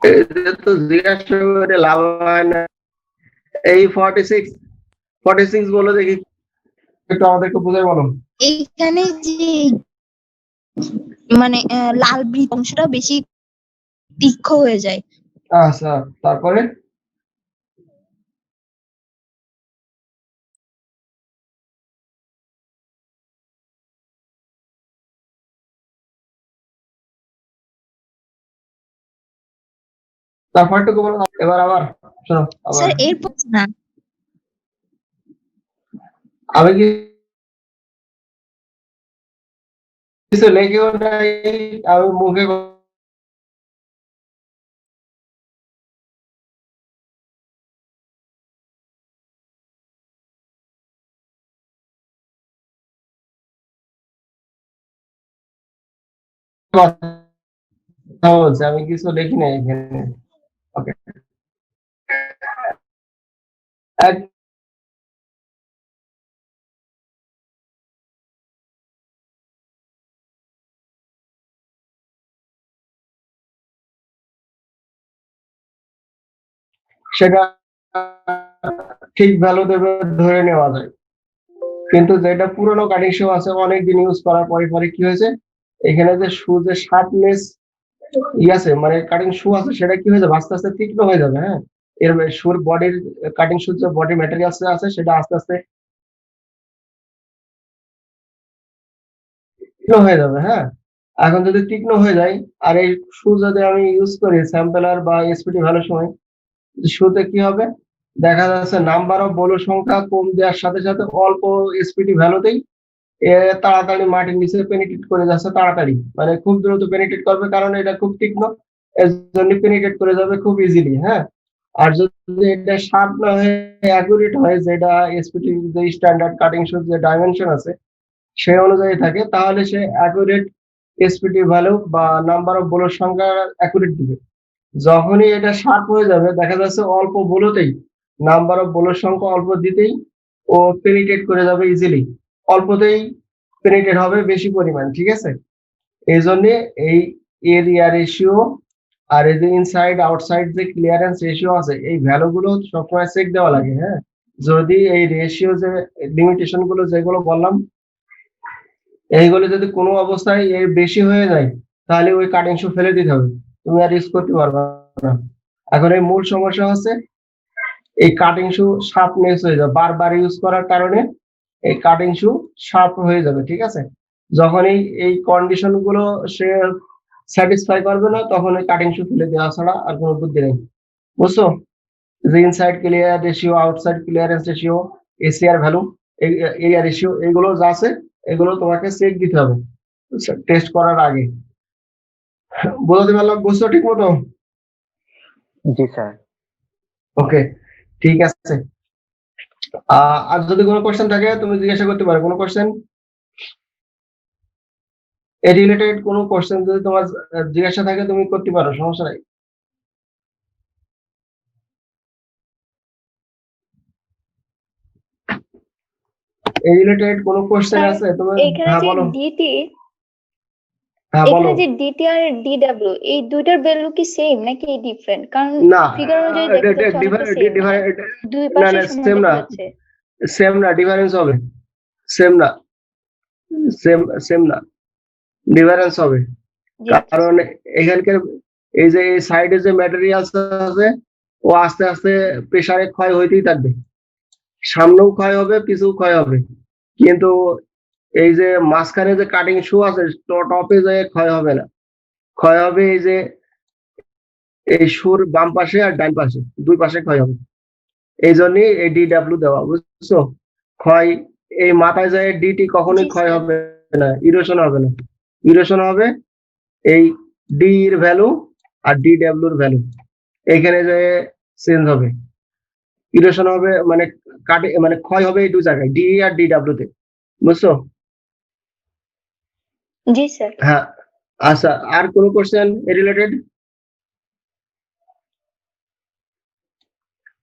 এটা তো জিজ্ঞাসা করে লাভ হয় না। এই 46 বলো দেখি, একটু আমাদেরকে বুঝাই বলো। এইখানে যে মানে লাল বৃত্ত অংশটা বেশি তীক্ষ্ণ হয়ে যায়। আচ্ছা, তারপরে তারপরটুকু বলো। এবার আবার শোনো, আবার স্যার এরপর না, আমি কি কিছু লেখেও নাই, আমি মুখে কথা বলছি, আমি কিছু লিখি নাই এখানে। ওকে, সেটা ঠিক ভ্যালু দেবে ধরে নেওয়া যায়, কিন্তু যেটা পুরোনো কাটিং শু আছে অনেক দিন ইউজ করার পরে পরে কি হয়েছে, এখানে যে শু যে শার্পনেস আছে, মানে কাটিং শু আছে, সেটা কি হয়ে যাবে, আস্তে আস্তে তীক্ষ্ণ হয়ে যাবে। হ্যাঁ, এর শুর বডির কাটিং শুর যে বডি ম্যাটেরিয়ালস আছে সেটা আস্তে আস্তে তীক্ষ্ণ হয়ে যাবে। হ্যাঁ, এখন যদি তীক্ষ্ণ হয়ে যায় আর এই শু যদি আমি ইউজ করি স্যাম্পলার বা এসপিটি ভ্যালুর সময়, শুতে কি হবে, দেখা যাচ্ছে নাম্বার অফ বলো সংখ্যা কম দেওয়ার সাথে সাথে অল্প এসপিটি ভ্যালুতেই এ তাড়াতাড়ি মাটির নিচে পেনিট্রেট করে যাচ্ছে তাড়াতাড়ি, মানে খুব দ্রুত পেনিট্রেট করবে, কারণ এটা খুব তীক্ষ্ণ, এর জন্য পেনিট্রেট করে যাবে খুব ইজিলি। হ্যাঁ, আর যদি এটা শার্প না হয়ে অ্যাকুরেট হয়, যেটা এসপিটি যে স্ট্যান্ডার্ড কাটিং শুর যে ডাইমেনশন আছে সেই অনুযায়ী থাকে, তাহলে সে অ্যাকুরেট এসপিটি ভ্যালু বা নাম্বার অফ বলোর সংখ্যা অ্যাকুরেট দিবে। যখনই এটা শার্প হয়ে যাবে দেখা যাচ্ছে অল্প বলতেই, নাম্বার অফ বলোর সংখ্যা অল্প দিতেই ও পেনিট্রেট করে যাবে ইজিলি, অল্পতেই পেনিট্রেট হবে বেশি পরিমাণ, ঠিক আছে? এই জন্য এই এরিয়া রেশিও আর এই যে ইনসাইড আউটসাইড যে ক্লিয়ারেন্স রেশিও আছে, এই ভ্যালু গুলো সবসময় চেক দেওয়া লাগে। হ্যাঁ, যদি এই রেশিও যে লিমিটেশন গুলো যেগুলো বললাম, এইগুলো যদি কোনো অবস্থায় এর বেশি হয়ে যায়, তাহলে ওই কাটিং শু ফেলে দিতে হবে, তুমি আর ইউজ করতে পারবে না। এখন এই মূল সমস্যা হচ্ছে এই কাটিং শু শার্পনেস হয়ে যাবে, বারবার ইউজ করার কারণে এই কাটিং শু শার্প হয়ে যাবে, ঠিক আছে? যখন এই কন্ডিশন গুলো সে স্যাটিসফাই করবে না, তখন ওই কাটিং শু ফেলে দেওয়া ছাড়া আর কোনো বুদ্ধি নেই, বুঝছো? যে inside clear ratio, outside clearance ratio, ACR value, area ratio, এগুলো যা আছে এগুলো তোমাকে চেক দিতে হবে টেস্ট করার আগে। বুঝতে পারলাম? বুঝছো ঠিক মতো? জি স্যার। ওকে, ঠিক আছে। আর যদি কোনো কোশ্চেন থাকে তুমি জিজ্ঞাসা করতে পারো। কোনো কোশ্চেন এ রিলেটেড, কোনো কোশ্চেন যদি তোমার জিজ্ঞাসা থাকে তুমি করতে পারো, সমস্যা নাই। এ রিলেটেড কোনো কোশ্চেন স্যার, আছে তোমার? এখানে হ্যাঁ যে বলো। ডিটি, হ্যাঁ বলো। এখানে যে ডিটি আর ডিডব্লিউ, এই দুইটার ভ্যালু কি সেম নাকি ডিফারেন্ট? কারণ না, ফিগার অনুযায়ী দেখা যাচ্ছে অনেকটা সেম, দুই না পাশে না, সমান সেম দেখা না, যাচ্ছে। সেম না, ডিফারেন্স হবে। সেম না, সেম না, ডিফারেন্স হবে। জি, কারণ এখানকার এই যে সাইডে যে ম্যাটেরিয়ালস আছে, ও আস্তে আস্তে প্রেসারে ক্ষয় হইতেই থাকবে, সামনেও ক্ষয় হবে, পিছু ক্ষয় হবে, কিন্তু এই যে মাঝখানে যে কাটিং শু আছে টপে যে ক্ষয় হবে না, ক্ষয় হবে এই যে এই সুর বাম পাশে আর ডান পাশে, দুই পাশে ক্ষয় হবে। এই জন্যই এই ডিডব্লিউ দেওয়া, বুঝছো? ক্ষয় এই মাথায় যায় ডিটি কখনোই জি, ক্ষয় স্যার। হবে না, ইরোশন হবে না। ইরোশন হবে এই ডি এর ভ্যালু আর ডিডব্লিউ এর ভ্যালু, এইখানে যে চেঞ্জ হবে, ইরোশন হবে মানে কাটে মানে ক্ষয় হবে এই দুই জায়গায়, ডি আর ডিডব্লিউ তে, বুঝছো? জি স্যার। হ্যাঁ, আচ্ছা, আর কোনো কোশ্চেন এ রিলেটেড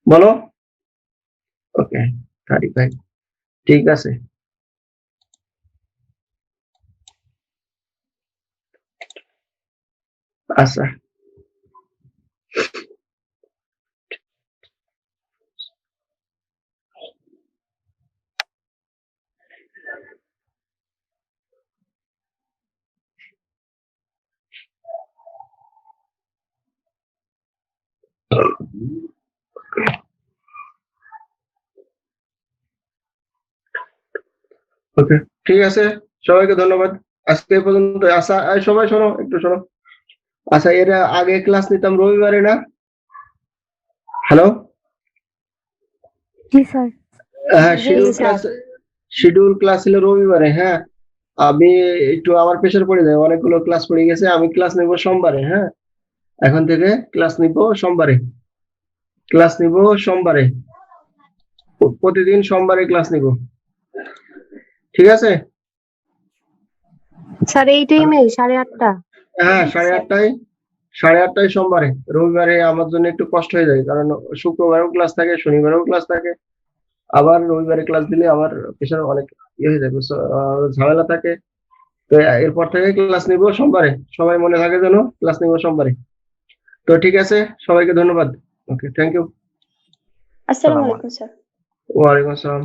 বলো। ওকে, 35, ঠিক আছে। আচ্ছা, ওকে, ঠিক আছে, সবাইকে ধন্যবাদ আজকে এই পর্যন্ত। আচ্ছা, এই সবাই শোনো, একটু শোনো। আচ্ছা, এর আগে ক্লাস নিতাম রবিবারে না? হ্যালো, জি স্যার। হ্যাঁ, জি স্যার। শিডিউল ক্লাস ছিল রবিবারে। হ্যাঁ, আমি একটু আমার প্রেশার পড়ে যায়, অনেকগুলো ক্লাস পড়ে গেছে। আমি ক্লাস নিব সোমবারে। হ্যাঁ, এখন থেকে ক্লাস নিব সোমবারে, ক্লাস নিব সোমবারে, প্রতিদিন সোমবারে ক্লাস নিব, ঠিক আছে? স্যার এই টাইমে 8:30? হ্যাঁ, জি, স্যার। 8:30টায়, 8:30টায় সোমবারে। রবিবারে আমার জন্য একটু কষ্ট হয়ে যায়, কারণ শুক্রবারেও ক্লাস থাকে, শনিবারেও ক্লাস থাকে, আবার রবিবারে ক্লাস দিলে আমার প্রেশার অনেক ইয়ে হয়ে যায়, বুঝছো? ঝামেলা থাকে। তো এরপর থেকে ক্লাস নিব সোমবারে, সবাই মনে থাকে যেন ক্লাস নিব সোমবারে। তো ঠিক আছে, সবাইকে ধন্যবাদ। ওকে, থ্যাংক ইউ। আসসালামু আলাইকুম স্যার। ওয়ালাইকুম আসসালাম।